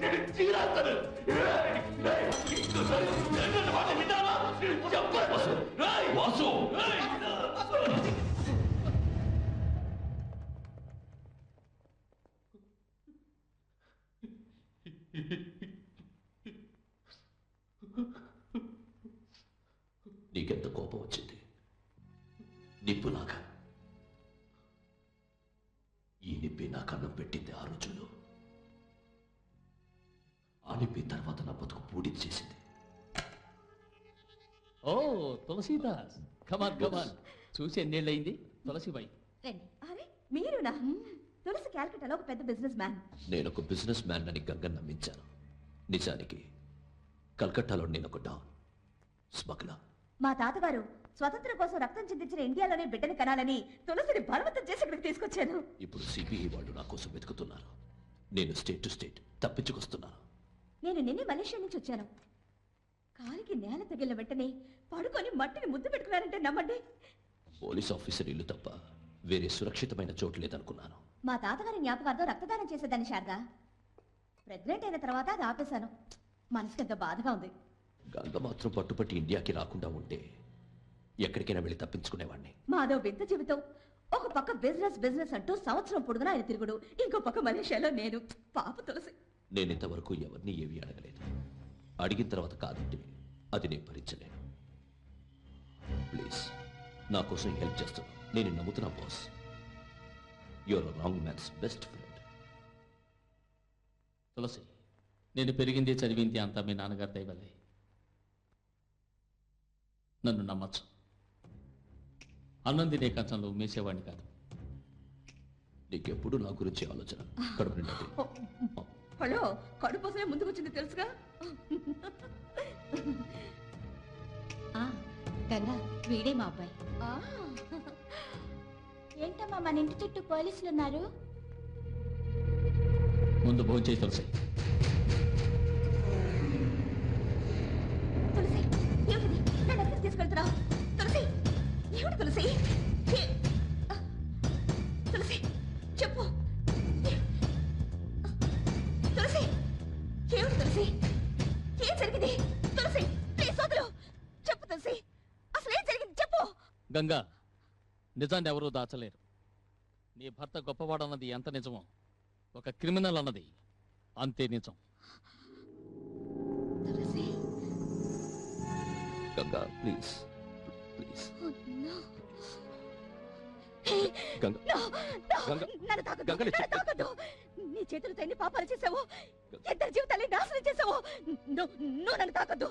నేను చీరాస్తాను. ఇంకోసారి నన్ను మాట విన్నావా? చెప్పు. వాసు నీకెంత కోపం వచ్చింది? నిప్పులాగా. ఈ నిప్పి నాకు అన్నం పెట్టింది ఆ రోజుల్లో. ఆ నిప్పి తర్వాత నా బతుకు పూడిది చేసింది. ఓ తులసీదాస్, కమాన్ కమాన్. చూసి ఎన్నేళ్ళయింది తులసిబాయి? రండి. అరే మీరునా? తులసి క్యాల్కటాలో ఒక పెద్ద బిజినెస్ మ్యాన్. నేను ఒక బిజినెస్ మ్యాన్ అని గంగ నమ్మించాను. నిజానికి కల్కట్టాలో నేను ఒక డాన్, స్మగ్లర్. మా తాతగారు స్వతంత్రం కోసం రక్తం చిందించిన ఇండియాలోనే బిడ్డని కనాలని తులసిని బలవంతం చేసి ఇక్కడికి తీసుకొచ్చాను. ఇప్పుడు సిబిఐ వాళ్ళు నా కోసం వెతుకుతున్నారు. నేను స్టేట్ టు స్టేట్ తప్పించుకొస్తున్నాను. నేను నిన్నే మలేషియా నుంచి వచ్చాను. కాలికి నేల తగిలిన వెంటనే పడుకొని మట్టిని ముద్దు పెట్టుకున్నారంటే నమ్మండి. పోలీస్ ఆఫీసర్ ఇల్లు తప్ప వేరే సురక్షితమైన చోటు లేదనుకున్నాను. మా తాతగారి జ్ఞాపకార్థం రక్తదానం చేసేదాన్ని శారదా. ప్రెగ్నెంట్ అయిన తర్వాత అది ఆపేశాను. మనసుకి ఎంత బాధగా ఉంది. గంగ మాత్రం పట్టుపట్టి ఇండియాకి రాకుండా ఉంటే ఎక్కడికైనా వెళ్ళి తప్పించుకునేవాడిని. మాదో వింత జీవితం. ఒక పక్క బిజినెస్ అంటూ సంవత్సరం పొడుగునా ఆయన తిరుగుడు, ఇంకో పక్క మలేషియాలో నేను. పాప తులసి. నేను ఇంతవరకు ఎవరిని ఏమీ అడగలేదు. అడిగిన తర్వాత కాదంటే అది నేను భరించలేను. ప్లీజ్ నా కోసం హెల్ప్ చేస్తున్నాను. నేను నమ్ముతున్నా boss. Your wrong man's best friend. Tulasi, నేను పెరిగింది చదివింది అంతా మీ నాన్నగారి దయవల్లే. నన్ను నమ్మచ్చు. అన్నం తినే కంచంలో మేసేవాడిని కాదు. నీకెప్పుడు నా గురించి ఆలోచన. కడుపు నిండా హలో, కడుపుసమే ముందుకు వచ్చింది తెలుసుగా. గంగా, వీడే మా అబ్బాయి. ఏంటమ్మా మన ఇంటి చుట్టూ పోలీసులు ఉన్నారు? ముందు భోజనం చేయి తులసి. తులసి, ఏమిటి నన్ను ఎక్కడికి తీసుకెళ్తున్నావు? తులసి, ఏమిటి తులసి? తులసి చెప్పు. తులసి, ఏమిటి తులసి? ఏం జరిగింది? తులసి ప్లీజ్ వదలు. చెప్పు తులసి, అసలు ఏం జరిగింది చెప్పు. గంగా, నిజాన్ని ఎవరూ దాచలేరు. నీ భర్త గొప్పవాడన్నది ఎంత నిజమో ఒక క్రిమినల్ అన్నది అంతే నిజం. Ganga please please. నీ చేతులతో ఎన్ని పాపాలు చేసావు, ఇద్దరు జీవితాన్ని నాశనం చేసావు. నువ్వు నన్ను తాకద్దు.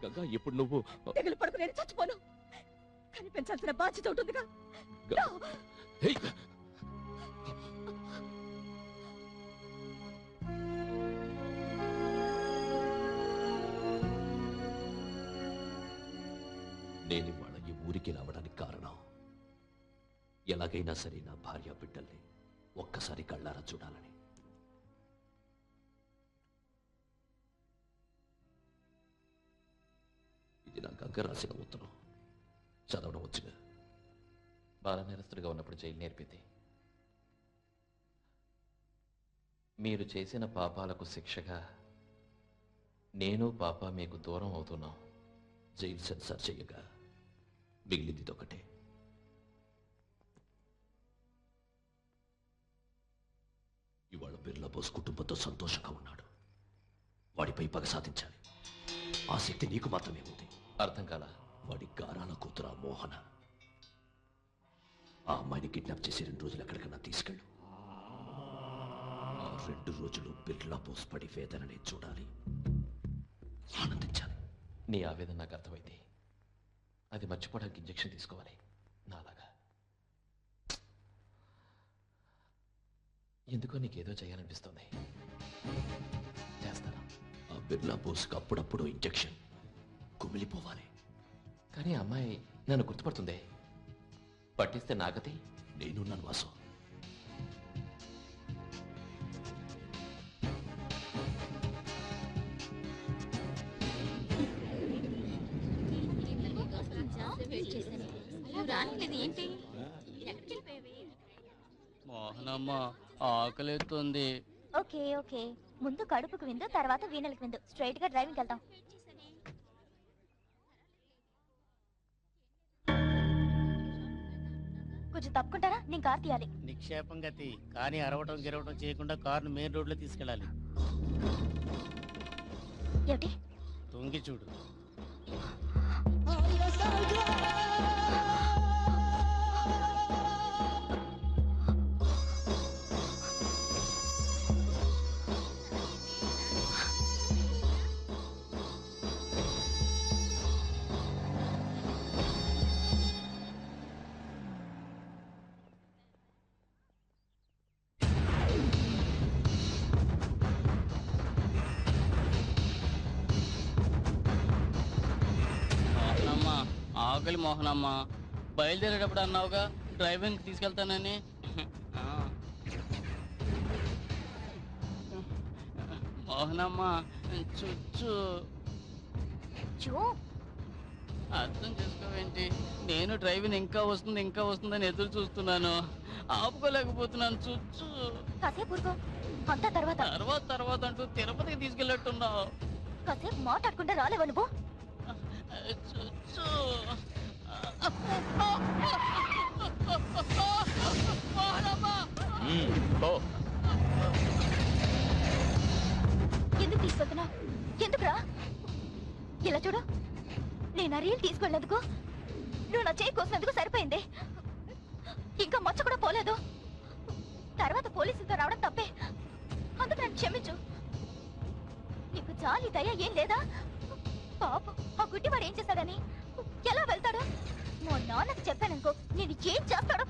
గంగా ఇప్పుడు నువ్వు తెగులు పడుకు నేను చచ్చిపోను. కనిపించాల్సిన బాధ్యత ఉంటుందిగా. నేను ఇవాళ ఈ ఊరికి రావడానికి కారణం ఎలాగైనా సరే నా భార్య బిడ్డల్ని ఒక్కసారి కళ్ళారా చూడాలని. ఇది నా గంగ రాసిన ఉత్తరం. చదవడం వచ్చుగా. బాల నేరస్తుడిగా ఉన్నప్పుడు జైలు నేర్పింది. మీరు చేసిన పాపాలకు శిక్షగా నేను పాప మీకు దూరం అవుతున్నాం. జైలు సెన్సార్ చేయగా మిగిలింది ఒకటే. ఇవాళ బిర్లా బోస్ కుటుంబంతో సంతోషంగా ఉన్నాడు. వాడిపై పగ సాధించాలి. ఆ శక్తి నీకు మాత్రమే ఉంది. అర్థం కాల. వాడి గారాల కూతురా మోహన. ఆ అమ్మాయిని కిడ్నాప్ చేసి 2 రోజులు ఎక్కడికన్నా తీసుకెళ్ళు. ఆ 2 రోజులు బిర్లా బోస్ పడి వేదనని చూడాలి, ఆనందించాలి. నీ ఆవేదన నాకు అర్థమైంది. అది మర్చిపోవడానికి ఇంజెక్షన్ తీసుకోవాలి నాలాగా. ఎందుకో నీకేదో చేయాలనిపిస్తుంది. చేస్తాను. ఆ బిర్లా బోస్కి అప్పుడప్పుడు ఇంజెక్షన్ కుమిలిపోవాలి. కానీ అమ్మాయి నన్ను గుర్తుపడుతుంది. పట్టిస్తే నాగతి. నేను నన్ను వాసు. మోహనమ్మ ఆకలిస్తుంది, ఓకే ఓకే, ముందు కడుపుకు విందు, తర్వాత వీణలకు విందు. స్ట్రైట్ గా డ్రైవింగ్ వెళ్తాం. కొంచెం తప్పుకుంటారా? నేను కార్ తీయాలి. నిక్షేపం గతి, కానీ అరవటం గిరవటం చేయకుండా కారును మెయిన్ రోడ్ లో తీసుకెళ్ళాలి. ఏమిటి? తొంగి చూడు. ఆకలి మోహనమ్మ, బయలుదేరేటప్పుడు అన్నావుగా డ్రైవింగ్ తీసుకెళ్తానని. మోహనమ్మ చుచ్చు అర్థం చేసుకోవేంటి? నేను డ్రైవింగ్ ఇంకా వస్తుందని ఎదురు చూస్తున్నాను, ఆపుకోలేకపోతున్నాను. చుచ్చు కాసేపు ఊరుకో, అంతా తర్వాత అంటూ తిరుపతికి తీసుకెళ్ళట్టున్నావు. కాసేపు మాట్లాడకుండా రాలేవా నువ్వు? చుచ్చు ఎందుకు తీసుకెళ్తున్నావు? ఎందుకురా? ఇలా చూడు, నేను ఆ రీల్ తీసుకెళ్ళేందుకు నువ్వు నా చేయి కోసినందుకు సరిపోయింది. ఇంకా మచ్చ కూడా పోలేదు. తర్వాత పోలీసులతో రావడం తప్పే, అందుకు నన్ను క్షమించు. నీకు జాలి దయ ఏం లేదా? పాపం ఆ గుడ్డివాడు ఏం చేస్తాడని, ఎలా వెళ్తాడు? మా నాన్నకి చెప్పాననుకో, నేను ఏం చేస్తాడు?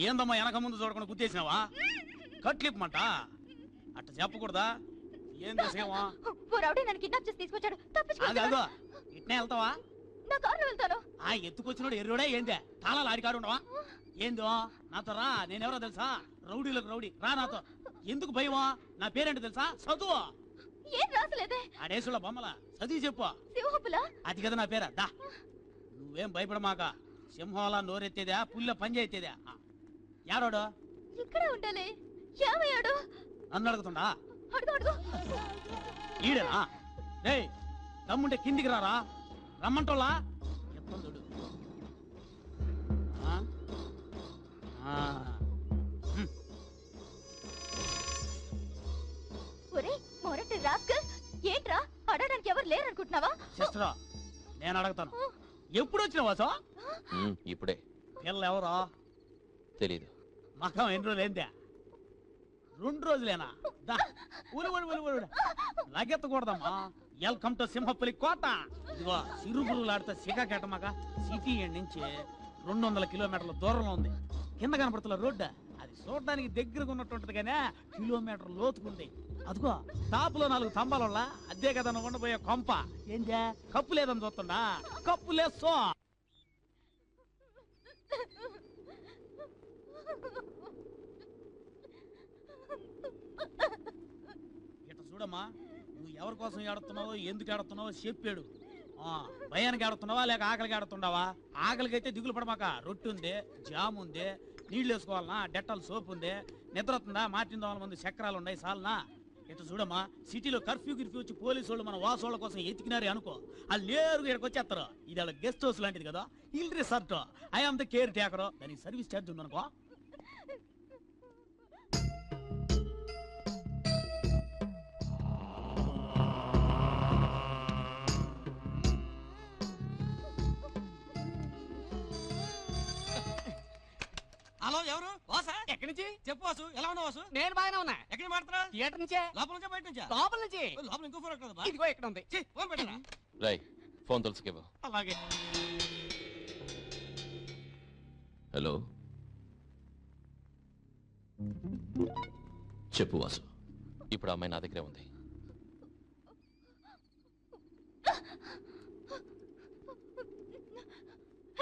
ఏందమ్మా వెనక ముందు చూడకుండా గుర్తేసినావా? కట్లిప్పమంట అట్ట చెప్పకూడదా? ఏం చేసేవా? నన్ను కిడ్నాప్ చేసి తీసుకొచ్చాడు. అదో ఇట్నే వెళ్తావా? నా కారులో వెళ్తాను. ఆ ఎత్తుకొచ్చినోడు ఎర్రోడే ఏందే? తాళాలు ఆడికాడు ఉండవా? ఏందో నాతో రా, నేనెవరో తెలుసా? రౌడీలకు రౌడీ, రా నాతో. ఎందుకు భయమా? నా పేరేంటో తెలుసా? చదువు. ఏం రాసలేదే? ఆ డేసులో బొమ్మల చదివి చెప్పు. సింహపులా? అది కదా నా పేరా. దా, నువ్వేం భయపడమాక. సింహంలా నోరెత్తేదా, పుల్ల పని చేస్తేదా? యాడోడు? ఇక్కడే ఉండాలి. ఏమయ్యాడు? నన్ను అడుగుతుండా? అడుగు. ఈడేనా? రే, దమ్ముంటే కిందికి రారా. రమ్మంటోలా ఎత్తందుడు. మొరటి రాస్కల్, ఏంట్రా అడగడానికి ఎవరు లేరు అనుకుంటున్నావా? సిస్టరా, నేను అడుగుతాను, ఎప్పుడు వచ్చినావా? సో ఇప్పుడే. పిల్ల ఎవరో తెలీదు. మకం ఎన్ని రోజులు ఏందా? 2 రోజులేనా? లగెత్తకూడదమ్మా. వెల్కమ్ టు సింహపులి కోట. ఇదిగో సిరుగురులాడితే సికాకెట్టమాక సిటీ నుంచి 200 కిలోమీటర్ల దూరంలో ఉంది. కింద కనపడుతున్న రోడ్డు అది చూడడానికి దగ్గరగా ఉన్నట్టుంటది కానీ కిలోమీటర్ లోతుకుంది. అదిగో టాపులో 4 స్తంభాల అదే కదా నువ్వు ఉండబోయే కొంప. ఏందా కప్పు లేదని చూస్తుండా? కప్పు లేసో. ఇట చూడమ్మా, నువ్వు ఎవరి కోసం ఏడుతున్నావో, ఎందుకు ఏడుతున్నావో చెప్పాడు. భయానికి ఏడుతున్నావా లేక ఆకలికి ఏడుతుండవా? ఆకలికైతే దిగులు పడమాక. రొట్టె ఉంది, జామ్ ఉంది, నీళ్ళు వేసుకోవాలనా, డెట్టాల్ సోప్ ఉంది, నిద్ర వస్తుందా, మార్టిన్ దోమల ముందు చక్రాలు ఉన్నాయి, సాలనా? ఇట చూడమ్మా, సిటీలో కర్ఫ్యూ వచ్చి పోలీసు వాళ్ళు మన వాసోళ్ళ కోసం ఎతికినారే అనుకో, వాళ్ళు నేరుగా ఇక్కడికి వచ్చేస్తారు. ఇది వాళ్ళ గెస్ట్ హౌస్ లాంటిది కదా, hill resort. I am the caretaker. దానికి సర్వీస్ ఛార్జ్ ఉందనుకో. హలో, ఎవరు? వాసా? ఎక్కడి నుంచి చెప్పు వాసు, ఎలా ఉన్నావు వాసు? నేను బాగానే ఉన్నా. ఎక్కడ మాడతా? థియేటర్ నుంచే. లోపల నుంచా బయట నుంచా? లోపల నుంచి. లోపల ఇంకో ఫోన్ ఎక్కడ? ఇదిగో ఇక్కడ ఉంది. ఫోన్ పెట్టరా? రై ఫోన్ తులసికివ్వు. అలాగే. హలో, చెప్పు వాసు. ఇప్పుడు అమ్మాయి నా దగ్గరే ఉంది.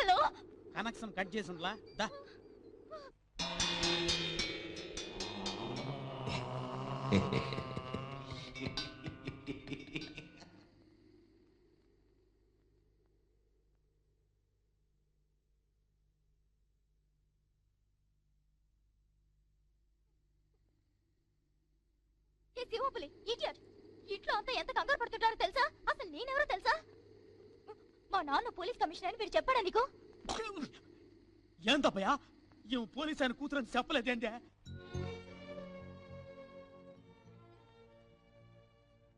హలో, కనెక్షన్ కట్ చేసిండ్లా దా. ఏ శివపులి, ఇడియట్! ఇంట్లో అంతా ఎంత కంగారు పడుతుంటారో తెలుసా? అసలు నేనెవరో తెలుసా? మా నాన్న పోలీస్ కమిషనర్ అని మీరు చెప్పాడా నీకు? ఏందబ్బయ్యా, ఏం పోలీస్ ఆయన కూతురని చెప్పలేదేంటే?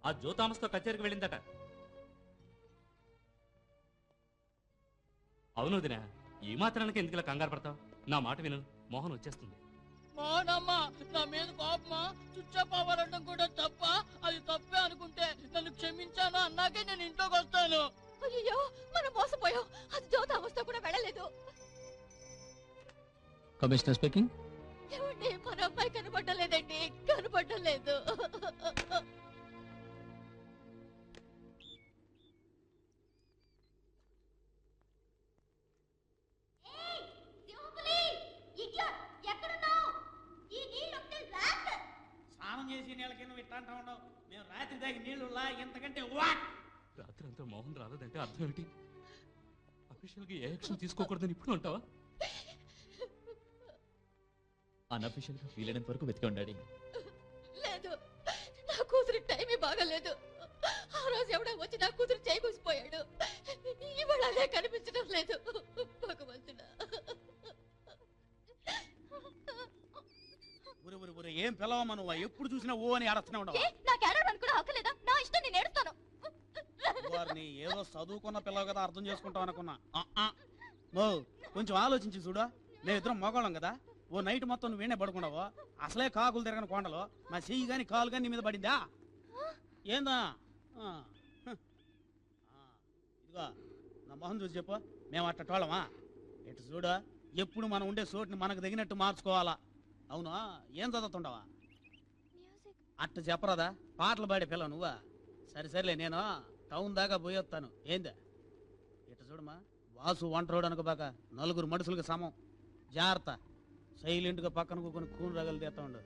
ఆ జో థామస్ తో కచేరికి వెళ్ళిందట. అవును వదినా, ఈ మాత్రానికి ఎందుకు ఇలా కంగారు పడతావు? నా మాట విను, మోహన్ వచ్చేస్తుంది. మోనమ్మా, నా మీద కోపమా? చుచ్చపోవాలంటే కూడా తప్ప? అది తప్పే అనుకుంటే నన్ను క్షమించాను అన్నాకే నేను ఇంట్లోకి వస్తాను. అయ్యో, మనం మోసపోయాం. అది జ్యోతి అవస్థ కూడా వెళ్ళలేదు. Commissioner speaking. ఏమండి, మన అమ్మాయి కనబడలేదండి, కనబడలేదు. స్నానం చేసి నీళ్ళకి నువ్వు ఇట్లా అంటా ఉండవు. మేము రాత్రి దాగి నీళ్లు ఎంతకంటే రాత్రి అంతా మోహన్ రాలేదంటే అర్థం ఏమిటి? అఫీషియల్ గా ఏ యాక్షన్ తీసుకోకూడదని ఇప్పుడు అంటావా? అన్అఫీషియల్ గా వీలైనంత వరకు వెతికి ఉండాలి. లేదు, నా కూతురు టైమే బాగలేదు. ఆ రోజు ఎవడో వచ్చి నా కూతురు చేకూసిపోయాడు. ఇవాళ అదే కనిపించడం లేదు. భగవంతుడా, ఏం పిలవమ్మా నువ్వు? ఎప్పుడు చూసినా ఓ అని ఏడుస్తూనే ఉండవు. నాకు ఏడవడానికి కూడా హక్కు లేదా? నా ఇష్టం, నేను ఏడుస్తాను. వారిని ఏదో చదువుకున్న పిల్లవు కదా, అర్థం చేసుకుంటాం అనుకున్నా. కొంచెం ఆలోచించి చూడు. మేమిద్దరం మోగాళ్ళం కదా, ఓ నైట్ మొత్తం నువ్వు వీణే పడుకున్నావు. అసలే కాకులు తిరగని కొండలో నా చెయ్యి గాని కాలు గాని నీ మీద పడిందా? ఏందా? ఇదిగో నా మొహం చూసి చెప్పు, మేము అట్టోళ్ళమా? ఎటు చూడు, ఎప్పుడు మనం ఉండే చోటుని మనకు తగినట్టు మార్చుకోవాలా. అవునా? ఏం చదువుతుండవా? అట్ట చెప్పరాదా? పాటలు పాడే పిల్ల నువ్వా? సరే సరేలే, నేను టౌన్ దాకా పోయొస్తాను. ఏందా? ఇట్ట చూడమా, వాసు వంటరోడు అనుకోబాక, నలుగురు మనుషులకు సమం. జాగ్రత్త, సైలెంట్గా పక్కన కూకొని కూని రగలు తీస్తా ఉండు.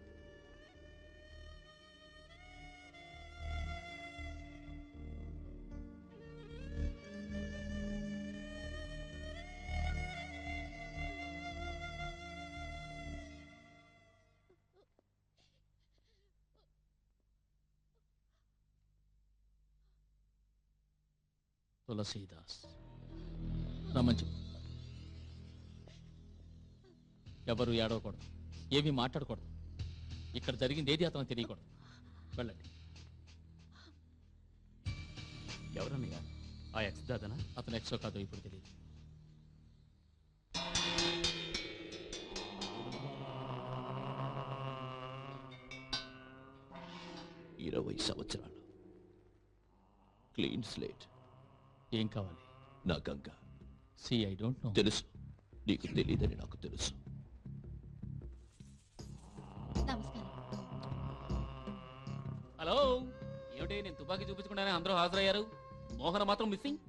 తులసీదాస్ రమ్మని చెప్పు. ఎవరు ఏడవకూడదు, ఏమీ మాట్లాడకూడదు. ఇక్కడ జరిగింది ఏది అతను తెలియకూడదు. వెళ్ళండి. ఎవరన్నయ్యా? ఆ ఎక్స్ దాదనా? అతను ఎక్సో కాదో ఇప్పుడు తెలియదు. సంవత్సరాలు క్లీన్ స్లేట్. ఏం కావాలి? నా గంగ. I don't know. తెలుసు, నీకు తెలియదని నాకు తెలుసు. హలో, ఏమిటి నేను తుపాకీ చూపించకుండానే అందరూ హాజరయ్యారు, మోహన మాత్రం మిస్సింగ్?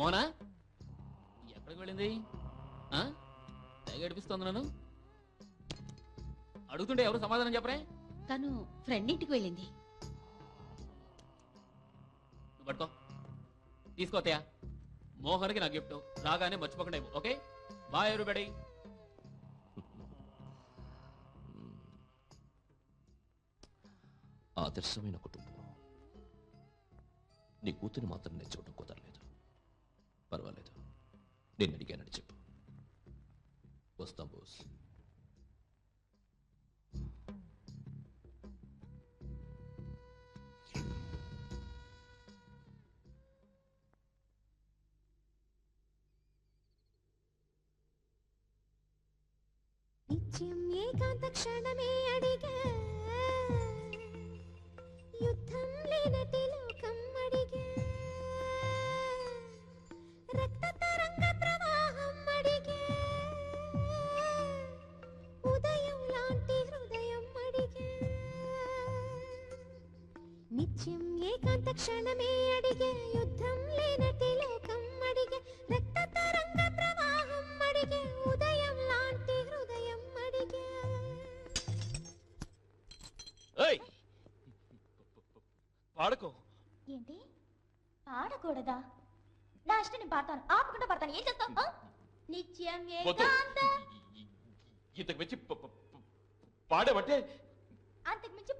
మోహన ఎక్కడికి వెళ్ళింది? తెగ ఏడిపిస్తోంది నన్ను. అడుగుతుంటే ఎవరు సమాధానం చెప్పరే? తను ఫ్రెండ్ ఇంటికి వెళ్ళింది. నువ్వు పట్టుకో, తీసుకోతయా. మోహన్కి నా గిఫ్ట్ రాగానే మర్చిపోకుండా ఇవ్వు. Okay, bye everybody. ఆదర్శమైన కుటుంబం. నీ కూతుని మాత్రం నేను చూడడం కుదరలేదు. పర్వాలేదు, నేను అడిగానని చెప్పు. వస్తాం బోస్. నిత్యం ఏకాంత క్షణమే అడిగా యుద్ధం లేనటి లోకం అడిగా రక్త తరంగ ప్రవాహం అడిగా ఉదయం లాంటి హృదయం అడిగా నిత్యం ఏకాంత క్షణమే అడిగా యుద్ధం లేనటి లోకం అడిగా రక్త తరంగ ప్రవాహం అడిగా ఉదయం లాంటి హృదయం అడిగా. ఏయ్ పాడకో. ఏంటి పాడకూడదా? నా ఇష్టం నేను పాడతాను, ఆపకుండా పాడతాను. ఏం చేస్తావు? నిత్యం ఏకాంత. ఇంతకు మించి పాడేమంటే అంతకు మించి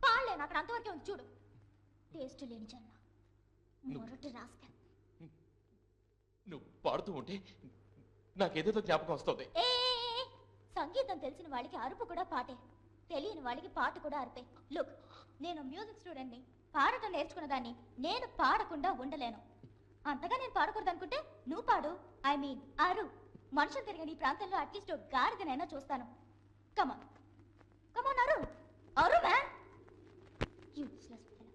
పాడలేను. అక్కడ అంతవరకే ఉంది చూడు. టేస్ట్ లేని జన్మ, మొరటి రాస్కల్. నువ్వు పాడుతూ ఉంటే నాకేదేదో జ్ఞాపకం వస్తుంది. సంగీతం తెలిసిన వాళ్ళకి అరుపు కూడా పాటే, తెలియని వాళ్ళకి పాట కూడా అరిపే. లుక్, నేను మ్యూజిక్ స్టూడెంట్ని, పాడటం నేర్చుకున్న దాన్ని. నేను పాడకుండా ఉండలేను. అంతగా నేను పాడకూడదు అనుకుంటే నువ్వు పాడు. ఐ మీన్ అరు. మనుషులు తిరిగిన ఈ ప్రాంతంలో అట్లీస్ట్ గాడిదనైనా చూస్తాను. కమాన్ కమాన్, అరు అరు man. Useless fellow.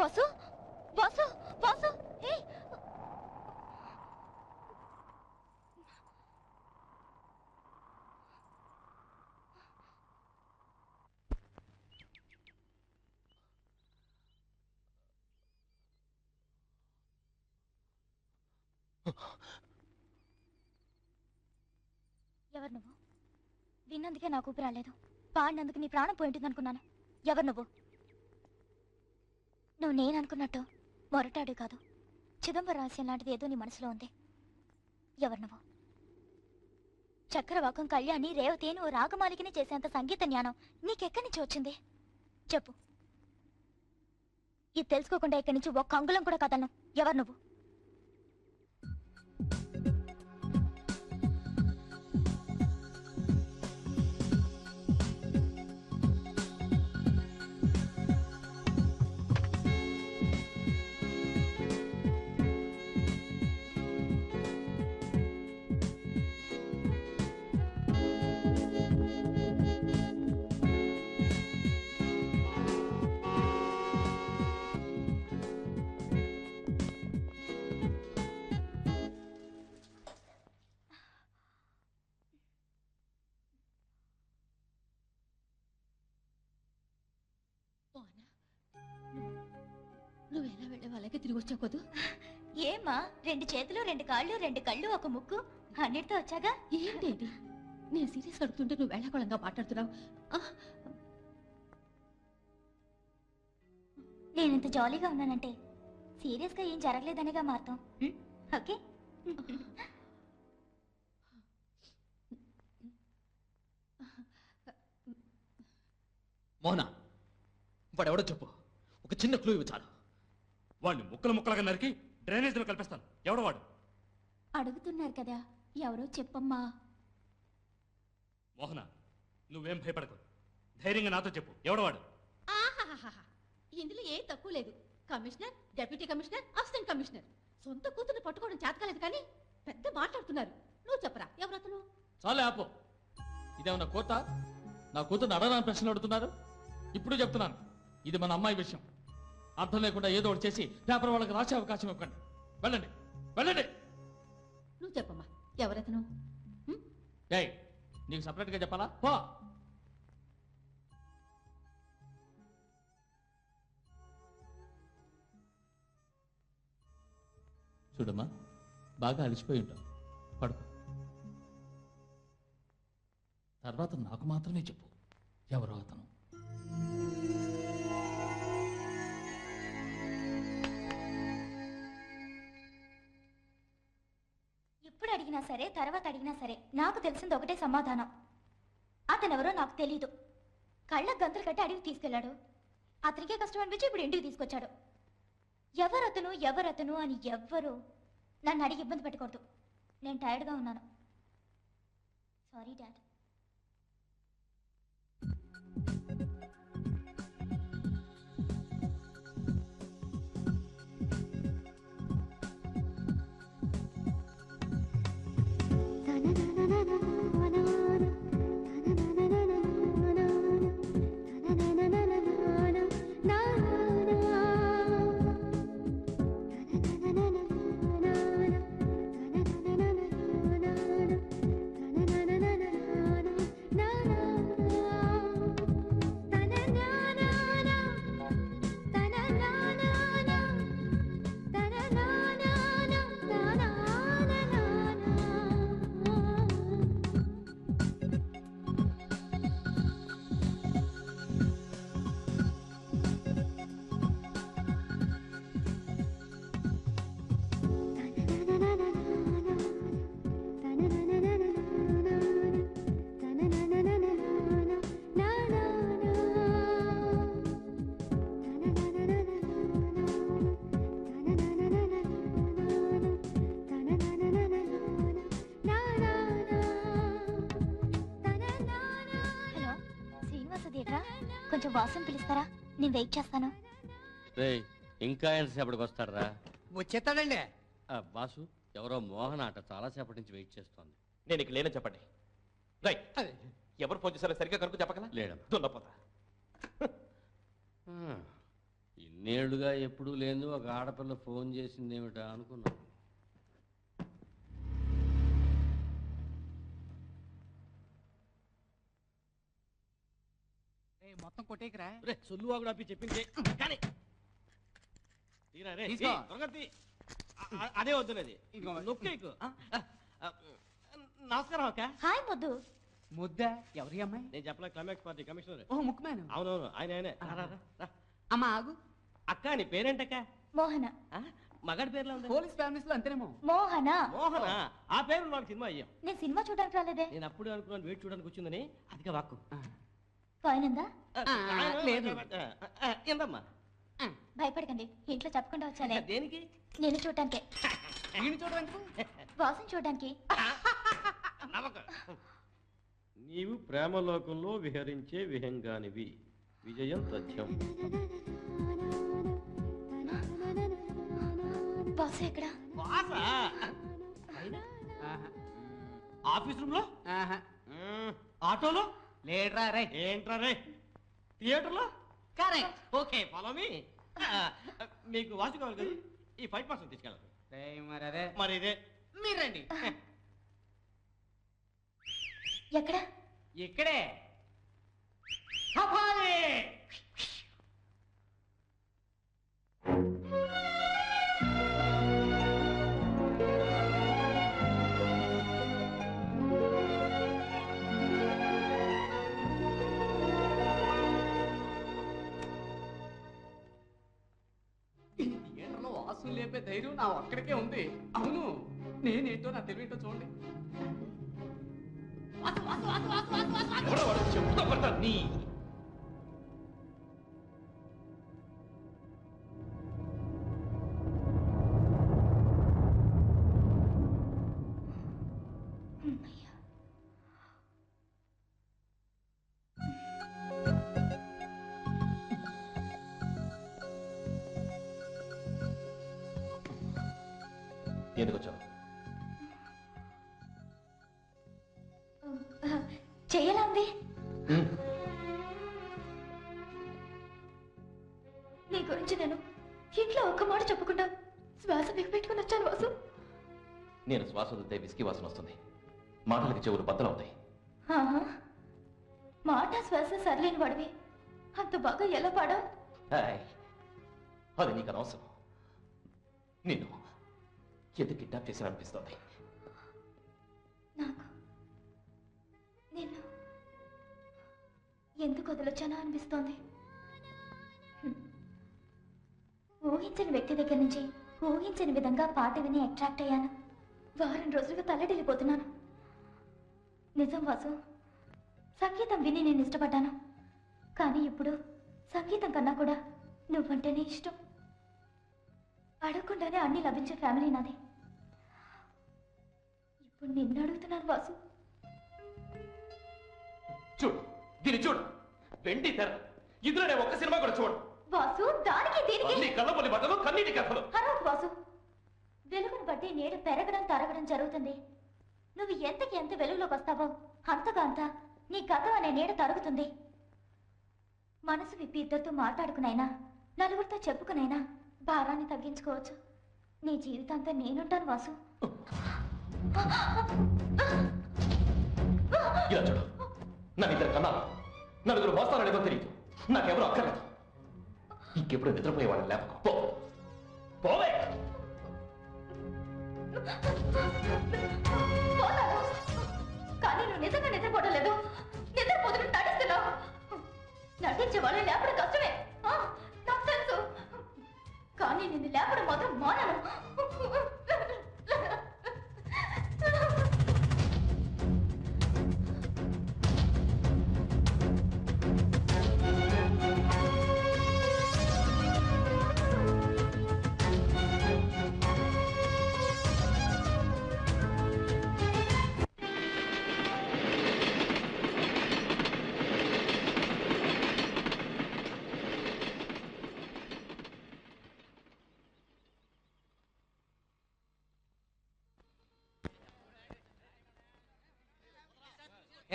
Vasu Vasu Vasu, hey ఎవరు నువ్వు? విన్నందుకే నాకు ఊపిరి రాలేదు. పాడినందుకు నీ ప్రాణం పోయింటుంది అనుకున్నాను. ఎవరు నువ్వు? నువ్వు నేను అనుకున్నట్టు మొరటాడు కాదు. చిదంబర రహస్యం లాంటిది ఏదో నీ మనసులో ఉంది. ఎవరు నువ్వు? చక్రవాకం కళ్యాణి రేవతి నువ్వు రాగమాలికని చేసేంత సంగీత జ్ఞానం నీకెక్కడి నుంచి వచ్చింది? చెప్పు. ఇది తెలుసుకోకుండా ఇక్కడి నుంచి ఒక్క అంగుళం కూడా కదలను. ఎవరు నువ్వు? నువ్వు ఎలా వెళ్ళావు అలాగే తిరిగి వచ్చావు కదూ? ఏమా, 2 చేతులు 2 కాళ్ళు 2 కళ్ళు 1 ముక్కు అన్నిటితో వచ్చాగా. ఏంటి నేను సీరియస్ అడుగుతుంటే నువ్వు వెళ్ళకోళంగా మాట్లాడుతున్నావు. నేను ఇంత జాలీగా ఉన్నానంటే సీరియస్గా ఏం జరగలేదనేగా మారుతాం. ఓకే. మోహన, వాడెవడో చెప్పు. ఒక చిన్న క్లూ ఇవ్వు చాలు. వాడిని ముక్కలు ముక్కలుగా నరికి డ్రైనేజ్లో కలిపేస్తాను. ఎవడో వాడు? అడుగుతున్నారు కదా, ఎవరో చెప్పమ్మా. మోహన, నువ్వేం భయపడకు. ధైర్యంగా నాతో చెప్పు. ఎవడో వాడు? ఇందులో ఏం తక్కువ లేదు. Commissioner, deputy commissioner, assistant commissioner. సొంత కూతురు పట్టుకోవడం చేతకాలేదు కానీ పెద్ద మాట్లాడుతున్నారు. నువ్వు చెప్పరా ఎవరతను? చాలే ఆపు. ఇదేమన్నా కోర్టా? నా కూతురు అడగడానికి ప్రశ్నలు అడుగుతున్నారు. ఇప్పుడు చెప్తున్నాను, ఇది మన అమ్మాయి విషయం. అర్థం లేకుండా ఏదో ఒకటి చేసి పేపర్ వాళ్ళకి రాసే అవకాశం ఇవ్వకండి. వెళ్ళండి వెళ్ళండి. నువ్వు చెప్పమ్మా ఎవరతను? ఏయ్, నీకు సపరేట్గా చెప్పాలా? పో. చూడమ్మా, బాగా అలసిపోయి ఉంటావు, పడుకో. తర్వాత నాకు మాత్రమే చెప్పు ఎవరో అతను. ఇప్పుడు అడిగినా సరే, తర్వాత అడిగినా సరే, నాకు తెలిసింది ఒకటే సమాధానం. అతనెవరో నాకు తెలీదు. కళ్ళ గంతలు కట్టి అడిగి తీసుకెళ్లాడు. అతనికే కష్టం అనిపించి ఇప్పుడు ఇంటికి తీసుకొచ్చాడు. ఎవరతను అని ఎవ్వరు నన్ను అడిగి ఇబ్బంది పెట్టకూడదు. నేను టైర్డ్గా ఉన్నాను. Sorry dad. కొంచెం వాసన పిలుస్తారా? నేను వెయిట్ చేస్తాను. ఇంకా ఎంతసేపటికి వస్తారా? వచ్చేస్తాడండి. వాసు, ఎవరో మోహన్ ఆట చాలాసేపటి నుంచి వెయిట్ చేస్తోంది. నేను ఇక లేనని చెప్పండి. రైట్, ఎవరు ఫోన్ చేశారో సరిగ్గా కనుక చెప్పగల లేడం దున్నపోతా. ఇన్నేళ్లుగా ఎప్పుడూ లేదు ఒక ఆడపిల్ల ఫోన్ చేసిందేమిటా అనుకున్నా. మొత్తం కొట్టేకరా సొల్లు వాగుడు అప్పి చెప్పింది కానీ అదే వద్దులేది నొక్కేకు. నమస్కారం అక్క. హాయ్ ముద్దు. ముద్ద ఎవరి అమ్మాయి? నేను చెప్పలే, క్లైమాక్స్ పార్టీ కమిషనర్. ఓ ముక్కుమేను. అవునవును, ఆయనే. అమ్మ ఆగు. అక్క నీ పేరేంటక్క? మోహన. మగాడి పేర్లో ఉంది. పోలీస్ ఫ్యామిలీస్ లో అంతేనేమో. మోహన. మోహన ఆ పేరు నాకు సినిమా అయ్యాం. నేను సినిమా చూడడానికి రాలేదే. నేను అప్పుడు అనుకున్నాను వెయిట్ చూడడానికి వచ్చిందని. అదిగా వాక్కు కాయినందా? లేదు. ఎందమ్మా? భయపడకండి, ఇంట్లో చెప్పకుండా వచ్చానే. దేనికి? నేను చూడటానికే. వాసన చూడడానికి. నీవు ప్రేమలోకంలో విహరించే విహంగానివి. విజయం తథ్యం. వాసు ఎక్కడ? ఆఫీస్ రూమ్ లో, ఆటోలో లేడ్రా రే. ఏంట్రా రే? థియేటర్లో. కరెక్ట్. Okay, follow me. మీకు వాసు కావాలి కదా, ఈ 5% తీసుకెళ్ళాలి. మరి అదే మరి ఇదే మీరండి. ఎక్కడ? ఇక్కడే. వాసు లేపే ధైర్యం నా ఒక్కడికే ఉంది. అవును, నేనేంటో నా తెలివేంటో చూడండి. ఎందుకు వచ్చావు? చెయ్యాలా ఉంది? నీ గురించి నేను ఇంట్లో ఒక్క మాట చెప్పకుండా శ్వాస బిగపెట్టుకుని వచ్చాను వాసు. నేను శ్వాస వదిలితే విస్కీ వాసన వస్తుంది. మాటలకి చెవులు బద్దలవుతాయి. మాట శ్వాస సరిలేని వాడివి అంత బాగా ఎలా పాడావు? అది నీకు అనవసరం. నిన్ను ఎందుకు కిడ్నాప్ చేసిన అనిపిస్తోంది. నాకు నిన్ను ఎందుకు వదిలొచ్చానా అనిపిస్తోంది. ఊహించని వ్యక్తి దగ్గర నుంచి ఊహించని విధంగా పాట విని అట్రాక్ట్ అయ్యాను. వారం రోజులుగా తల్లడిల్లిపోతున్నాను. నిజం వాసు, సంగీతం విని నేను ఇష్టపడ్డాను. కానీ ఇప్పుడు సంగీతం కన్నా కూడా నువ్వంటేనే ఇష్టం. అడగకుండానే అన్ని లభించే ఫ్యామిలీ నాది. ఇప్పుడు నిన్ను అడుగుతున్నాను వాసు. చూడు దీన్ని చూడు, వెండి తెర, ఇందులో ఒక్క సినిమా కూడా చూడు. వాసు దానికి దీనికి కళ్ళబొల్లి బట్టలు, కన్నీటి కథలు. అరవకు వాసు. వెలుగును బట్టి నీడ పెరగడం తరగడం జరుగుతుంది. నువ్వు ఎంతకి ఎంత వెలుగులోకి వస్తావో అంతగా అంత నీ గతం అనే నీడ తరుగుతుంది. మనసు విప్పి ఇద్దరితో మాట్లాడుకునైనా నలుగురితో చెప్పుకునైనా భారాన్ని తగ్గించుకోవచ్చు. నీ జీవితాంతా నేనుంటాను వాసు. ఇలా చూడు, నన్ను ఇద్దరు కన్నా నలుగురు మోస్తాననేదో తెలియదు, నాకెవరు అక్కర్లేదు. ఇంకెప్పుడు నిద్రపోయేవాడిని లేకపో పోవే. కానీ నువ్వు నిజంగా నిద్రపోవడం లేదు. నిద్రపోతున్న నటిస్తున్నావు. నటించే వాళ్ళు లేపడం కష్టమే, నాకు తెలుసు. కానీ నిన్ను లేపడం మాత్రం మానను.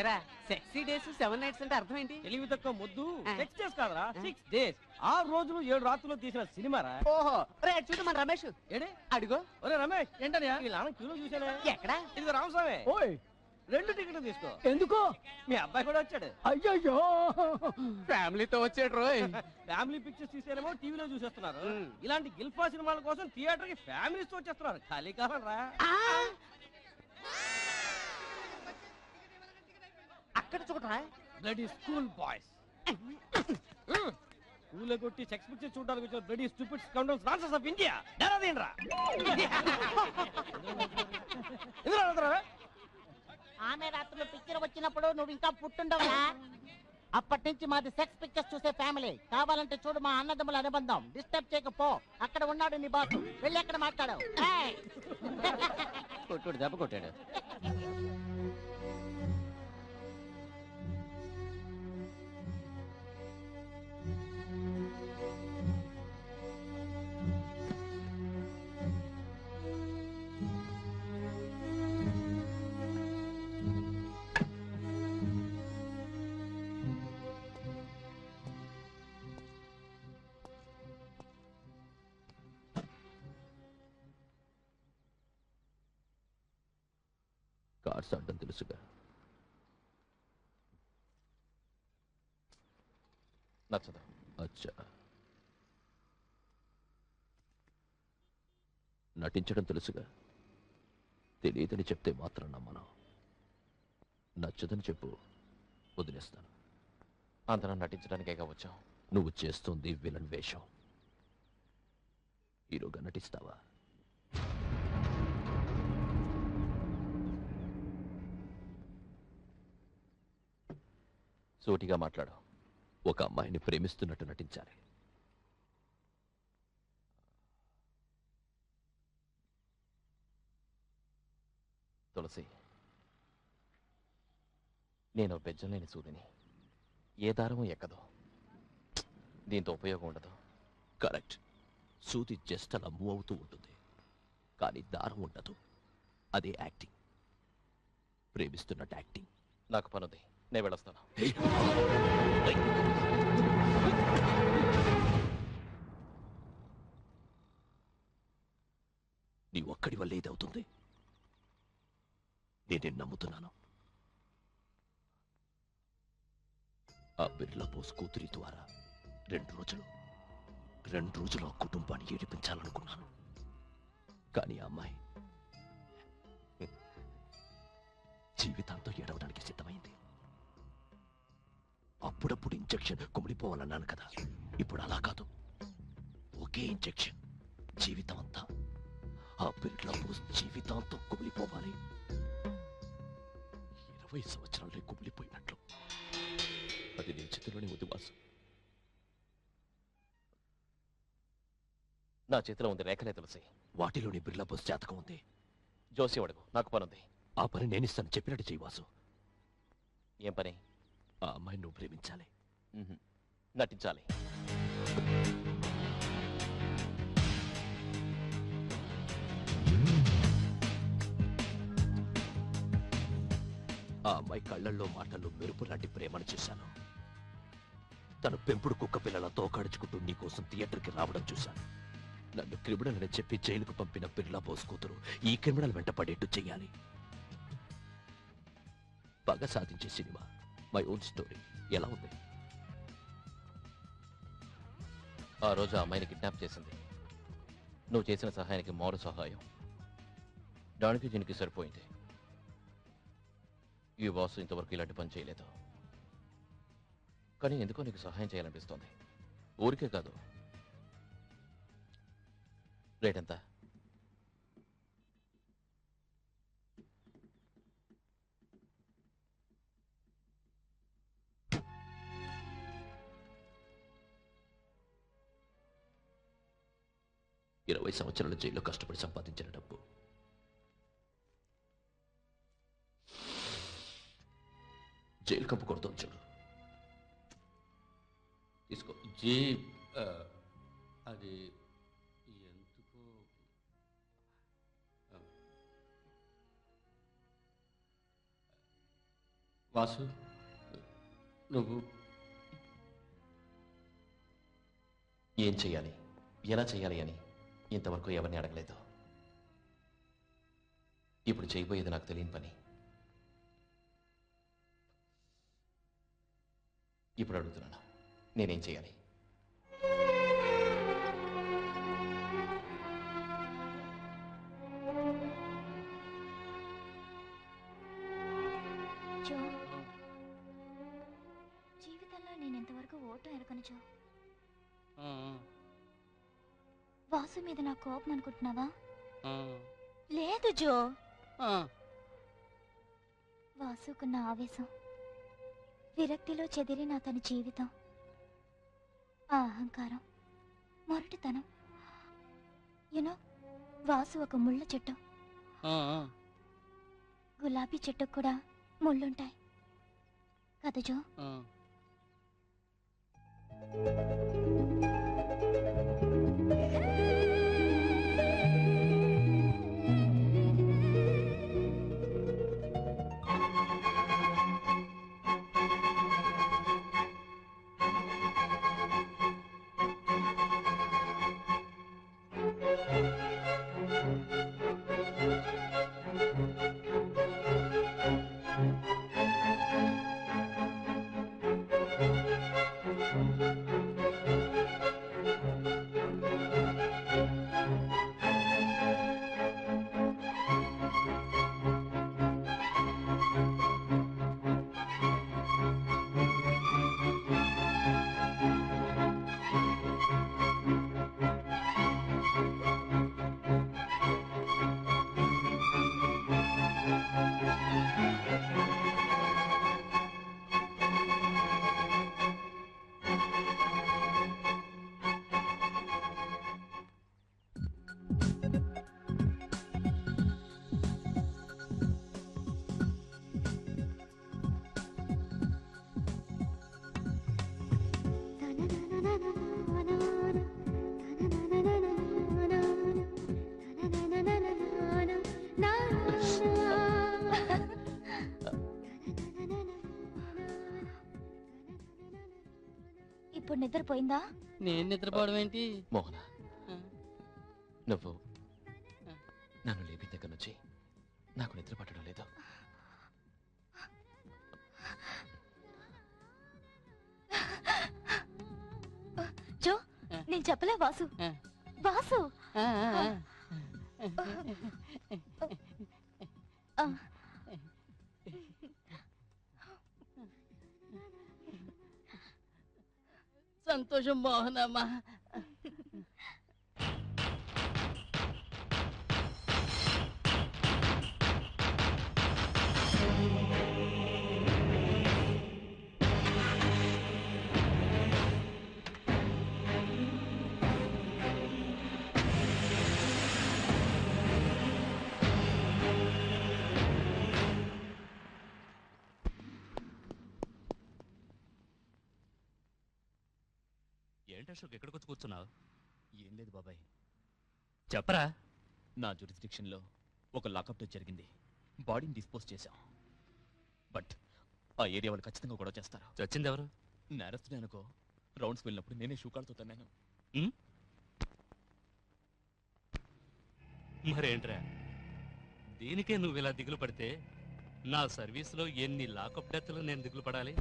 ఎరా సెక్సీ డేస్ 7 nights అంటే అర్థం ఏంటి? తెలివి తక్కువ ముద్దు. 6 days కాదురా, 6 days. 6 రోజులు 7 రాత్రులు తీసిన సినిమారా. ఓహో రే చూడు మన రమేష్ ఏడే అడుగు. ఒరే రమేష్, ఏంటనియా ఈ లాన క్యూలో చూసానే. ఎక్కడ? ఇది రామస్వామి. ఓయ్ 2 టికెట్లు తీసుకో. ఎందుకు? మీ అబ్బాయి కూడా వచ్చాడు. అయ్యయ్యో, ఫ్యామిలీతో వచ్చాడు రోయ్. ఫ్యామిలీ పిక్చర్స్ తీసేనేమో టీవీలో చూసేస్తున్నారు. ఇలాంటి గిల్ఫా సినిమాల కోసం థియేటర్ కి ఫ్యామిలీస్ తో వచ్చేస్తున్నారు. ఖాళీ కాలం రా. అక్కడ చూడరా, బ్లడీ స్కూల్ బాయ్స్. స్కూల్లో కొట్టి సెక్స్ పిక్చర్ చూడడానికి వచ్చిన bloody stupid scoundrels nonsense of India. డరాదేండ్రా. ఆమె రాత్రులు పిక్చర్ వచ్చినప్పుడు నువ్వు ఇంకా పుట్టుండవునా? అప్పటి నుంచి మాది సెక్స్ పిక్చర్స్ చూసే ఫ్యామిలీ. కావాలంటే చూడు మా అన్నదమ్ముల అనుబంధం. డిస్టర్బ్ చేయకపో. అక్కడ ఉన్నాడు నీ బాసు, వెళ్ళి అక్కడ మాట్లాడావు. కొట్టాడు, దెబ్బ కొట్టాడు. కార్స్ అడ్డం తెలుసుగా. నచ్చదు. అచ్చా, నటించడం తెలుసుగా. తెలియదని చెప్తే మాత్రం నమ్మను. నచ్చదని చెప్పు, వదిలేస్తాను. అందరం నటించడానికే వచ్చాం. నువ్వు చేస్తుంది విలన్ వేషం. హీరోగా నటిస్తావా? సూటిగా మాట్లాడు. ఒక అమ్మాయిని ప్రేమిస్తున్నట్టు నటించాలి. తులసి, నేను బెజ్జం లేని సూదిని. ఏ దారము ఎక్కదు, దీంతో ఉపయోగం ఉండదు. కరెక్ట్. సూది జస్ట్ అలా మూవ్ అవుతూ ఉంటుంది, కానీ దారం ఉండదు. అదే యాక్టింగ్. ప్రేమిస్తున్నట్టు యాక్టింగ్. నాకు పనుంది, నేను వెళ్ళొస్తాను. నీ ఒక్కడి వల్ల ఏదవుతుంది? నేనే నమ్ముతున్నాను. ఆ బిర్లా బోస్ కూతురి ద్వారా 2 రోజులు ఆ కుటుంబాన్ని ఏడిపించాలనుకున్నాను. కానీ ఆ అమ్మాయి జీవితాంతో ఏడవడానికి సిద్ధమైంది. అప్పుడప్పుడు ఇంజెక్షన్ కుమిలిపోవాలన్నాను కదా, ఇప్పుడు అలా కాదు. ఒకే ఇంజెక్షన్ జీవితం అంతా. ఆ బిర్లా బోస్ జీవితాంతో కుమిలిపోవాలి. 20 సంవత్సరాలే కుమిలిపోయినట్లు. చేతిలోనే ఉంది వాసు. నా చేతిలో ఉంది రేఖలే తులసి. వాటిలోని బిర్లా బోస్ జాతకం ఉంది. జోసి అడుగు, నాకు పనుంది. ఆ పని నేనిస్తాను, చెప్పినట్టు చెయ్యి వాసు. ఏం పని? ఆ అమ్మాయిని నువ్వు ప్రేమించాలి. నటించాలి. ఆ అమ్మాయి కళ్ళల్లో మాటల్లో మెరుపు లాంటి ప్రేమను చూశాను. తను పెంపుడు కుక్క పిల్లల తోకాడుచుకుంటూ నీకోసం థియేటర్కి రావడం చూశాను. నన్ను క్రిమినల్ అని చెప్పి జైలుకు పంపిన బిర్లా బోస్ కూతురు ఈ క్రిమినల్ వెంట పడేట్టు చెయ్యాలి. బాగా సాధించే సినిమా మై ఓన్ స్టోరీ ఎలా ఉంది? ఆ రోజు ఆ అమ్మాయిని కిడ్నాప్ చేసింది నువ్వు చేసిన సహాయానికి మౌన సహాయం. దానికి దీనికి సరిపోయింది. ఈ బాసు ఇంతవరకు ఇలాంటి పని చేయలేదు. కానీ ఎందుకో నీకు సహాయం చేయాలనిపిస్తోంది. ఊరికే కాదు. రేట్ ఎంత? ఇరవై సంవత్సరాల జైల్లో కష్టపడి సంపాదించిన డబ్బు. జైలు కంపు కొడుతుంది చూడు. తీసుకో. అది ఎందుకు వాసు, నువ్వు ఏం చెయ్యాలి, ఎలా చెయ్యాలి అని ఇంతవరకు ఎవరిని అడగలేదు. ఇప్పుడు చేయబోయేది నాకు తెలియని పని. ఇప్పుడు అడుగుతున్నాను, నేనేం చేయాలి? జో, జీవితంలో నేను ఎంతవరకు ఓటు ఎరగను జో. వాసు మీద నా కోపం అనుకుంటున్నావా? లేదు జో. వాసుకున్న ఆవేశం, విరక్తిలో చెదిరిన అతని జీవితం, ఆ అహంకారం, మొరటితనం. యునో, వాసు ఒక ముళ్ళ చెట్టు. గులాబీ చెట్టుకు కూడా ముళ్ళుంటాయి కదా జో? ఇప్పుడు నిద్రపోయిందా? నేను నిద్రపోవడం ఏంటి? మోహన, నువ్వు నన్ను లేపిన దగ్గర నుంచి నాకు నిద్ర పట్టడం లేదు. జో, నేను చెప్పలే వాసు. వాసు సంతోషం మోహనమ్మా. ఏంటి అశోక్ ఎక్కడికి వచ్చి కూర్చున్నావు? ఏం లేదు బాబాయ్, చెప్పరా. నా జ్యూరిస్డిక్షన్లో ఒక లాకప్ డెత్ జరిగింది. బాడీని డిస్పోజ్ చేశాం. బట్ ఆ ఏరియా వాళ్ళు ఖచ్చితంగా గొడవ చేస్తారు. చచ్చింది ఎవరు? నేరస్తుడే అనుకో. రౌండ్స్ వెళ్ళినప్పుడు నేనే షూకాడుతో తన్నాను. మరేంట్రా, దీనికే నువ్వు ఇలా దిగులు పడితే నా సర్వీస్లో ఎన్ని లాకప్ డెత్లు నేను దిగులు పడాలి?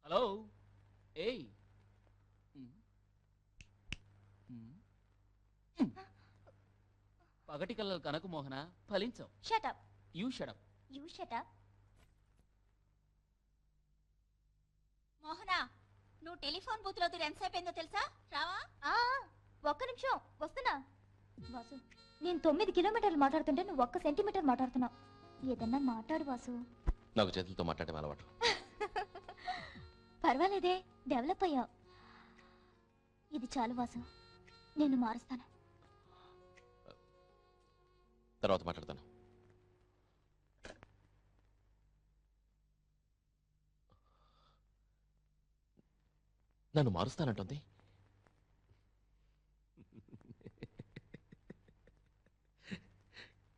హలో, ఏయ్, పగటి కళ్ళలు కనకు మోహన ఫలించవు. Shut up. You shut up. You shut up. Mohana, నువ్వు టెలిఫోన్ బూత్ లో ఎంతసేపు అయిందో తెలుసా? రావా? ఒక్క నిమిషం వస్తున్నా. వాసు, నేను 9 కిలోమీటర్లు మాట్లాడుతుంటే నువ్వు 1 సెంటీమీటర్ మాట్లాడుతున్నావు. ఏదన్నా మాట్లాడు వాసు. నాకు చేతులతో మాట్లాడే అలవాటు. పర్వాలేదే, డెవలప్ అయ్యావు. ఇది చాలు వాసు, నేను మారుస్తాను. తర్వాత మాట్లాడతాను. నన్ను మారుస్తానంటుంది.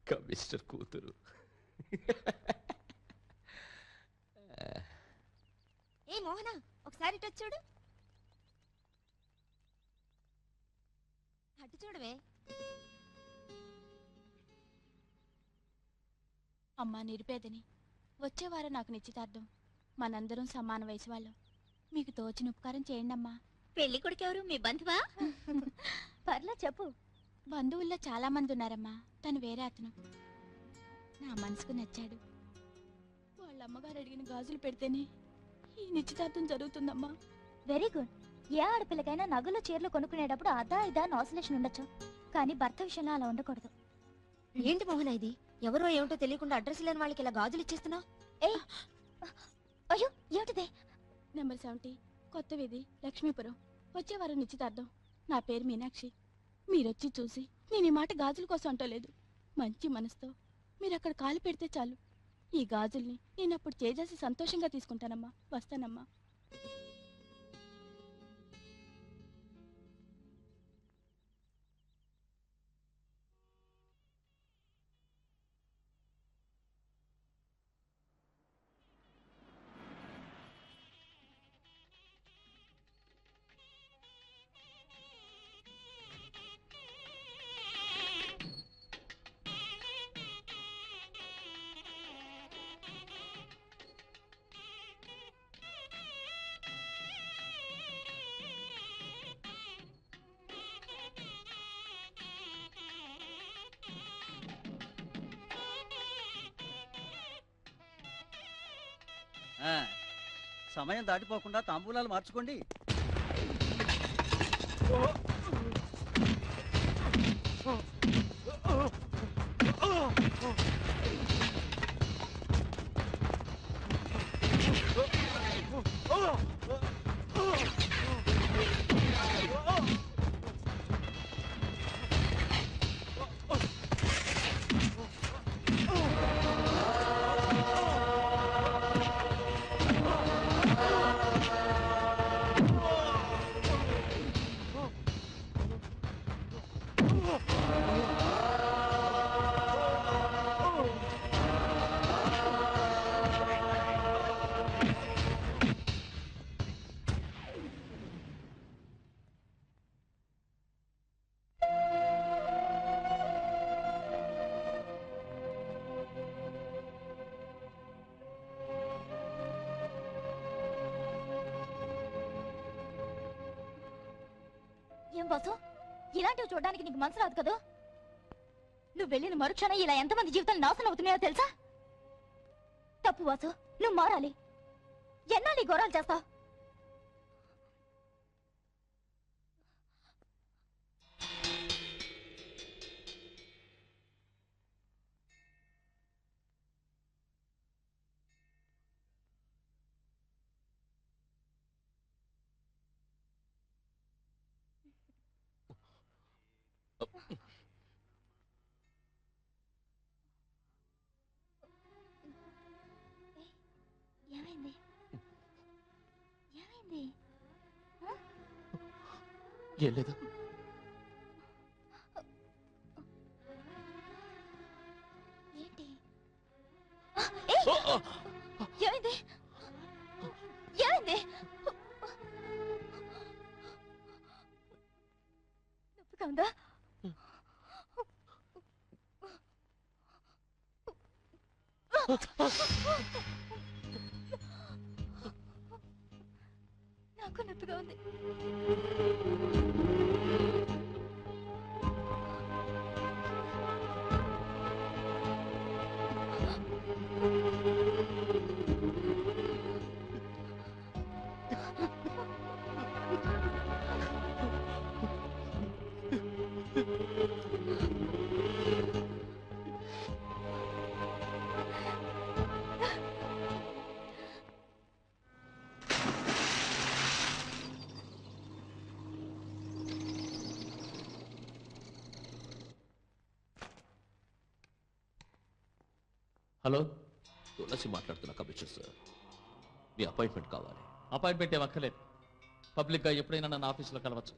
కమిషనర్ కూతురు. ఏ మోహన, ఒకసారి ఇటు చూడు. అటు చూడవే. అమ్మా నిరుపేదని, వచ్చేవారం నాకు నిశ్చితార్థం. మనందరం సమాన వయసు వాళ్ళం. మీకు తోచిన ఉపకారం చేయండి అమ్మా. పెళ్లి కొడుకెవరు? మీ బంధువా? పర్లా చెప్పు. బంధువుల్లో చాలా మంది ఉన్నారమ్మా. తను వేరే అతను. నా మనసుకు నచ్చాడు. వాళ్ళ అమ్మగారు అడిగిన గాజులు పెడితేనే ఈ నిశ్చితార్థం జరుగుతుందమ్మా. Very good. ఏ ఆడపిల్లకైనా నగలు చీరలు కొనుక్కునేటప్పుడు అదా ఇదా ఆసిలేషన్ ఉండొచ్చు, కానీ భర్త విషయంలో అలా ఉండకూడదు. ఏంటి మోహన ఇది? ఎవరో ఏమిటో తెలియకుండా అడ్రస్ లేని వాళ్ళకి ఇలా గాజులు ఇచ్చేస్తున్నావు? అయ్యో ఏమిటిదే? నెంబర్ 70, కొత్త వీధి, లక్ష్మీపురం. వచ్చేవారం నిశ్చితార్థం. నా పేరు మీనాక్షి. మీరొచ్చి చూసి నేను ఈ మాట గాజుల కోసం అంటలేదు. మంచి మనసుతో మీరు అక్కడ కాలు పెడితే చాలు. ఈ గాజుల్ని నేను అప్పుడు చేసేసి సంతోషంగా తీసుకుంటానమ్మా. వస్తానమ్మా. సమయం దాటిపోకుండా తాంబూలాలు మార్చుకోండి. ఏం బాసు, ఇలాంటివి చూడడానికి నీకు మనసు రాదు కదా? నువ్వు వెళ్ళిన మరుక్షణం ఇలా ఎంతమంది జీవితాలు నాశనం అవుతున్నాయో తెలుసా? తప్పు వాసు, నువ్వు మారాలి. ఎన్నాళ్ళు ఈ ఘోరాలు చేస్తావు? ఏమైంది? ఏమైంది? ఏం లేదు. ఏంటి? ఏమైంది? ఏమైంది? నొప్పిగా ఉందా? నాకు నొప్పిగా ఉంది. హలో, తులసి మాట్లాడుతున్నా కమిషనర్ సార్. మీ అపాయింట్మెంట్ కావాలి. అపాయింట్మెంట్ ఏం అక్కర్లేదు. పబ్లిక్గా ఎప్పుడైనా నన్ను ఆఫీసులో కలవచ్చు.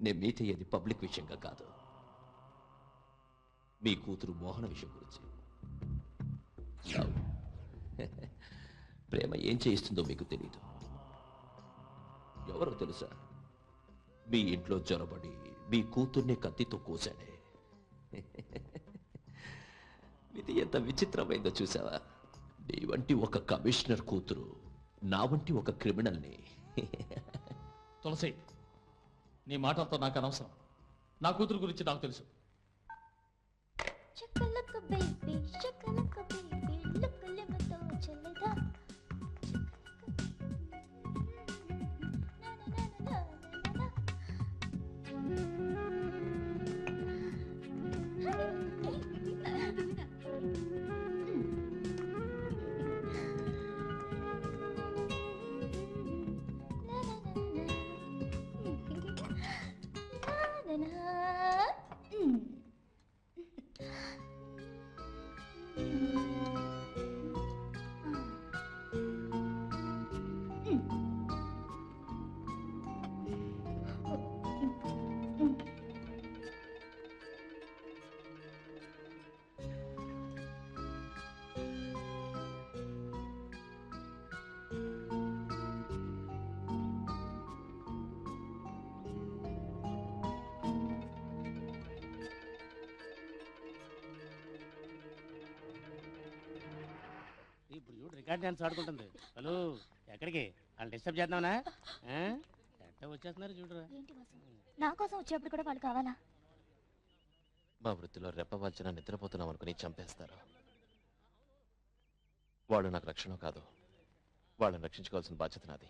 నేను మీట్ అయ్యేది పబ్లిక్ విషయంగా కాదు, మీ కూతురు మోహన విషయం గురించి. లవ్. ప్రేమ ఏం చేయిస్తుందో మీకు తెలీదు. ఎవరో తెలుసా? మీ ఇంట్లో జొరబడి మీ కూతుర్ని కత్తితో కోశాడే. ఇది ఎంత విచిత్రమైందో చూసావా? నీ వంటి ఒక కమిషనర్ కూతురు నా వంటి ఒక క్రిమినల్ని. తులసి, నీ మాటలతో నాకు అనవసరం. నా కూతురు గురించి నాకు తెలుసు. Shakalaka baby, shakalaka baby, look a little bit chaleगा. ఇప్పుడు చూడు రికార్డ్ డాన్స్ ఆడుకుంటుంది. హలో, ఎక్కడికి? వాళ్ళు డిస్టర్బ్ చేద్దామనా? ఎట్ట వచ్చేస్తున్నారు చూడరా. నా కోసం వచ్చేప్పుడు కూడా వాళ్ళు కావాలా? మా వృత్తిలో రెప్పవాల్చిన నిద్రపోతున్నాం అనుకుని చంపేస్తారు. వాళ్ళు నాకు రక్షణ కాదు, వాళ్ళని రక్షించుకోవాల్సిన బాధ్యత నాది.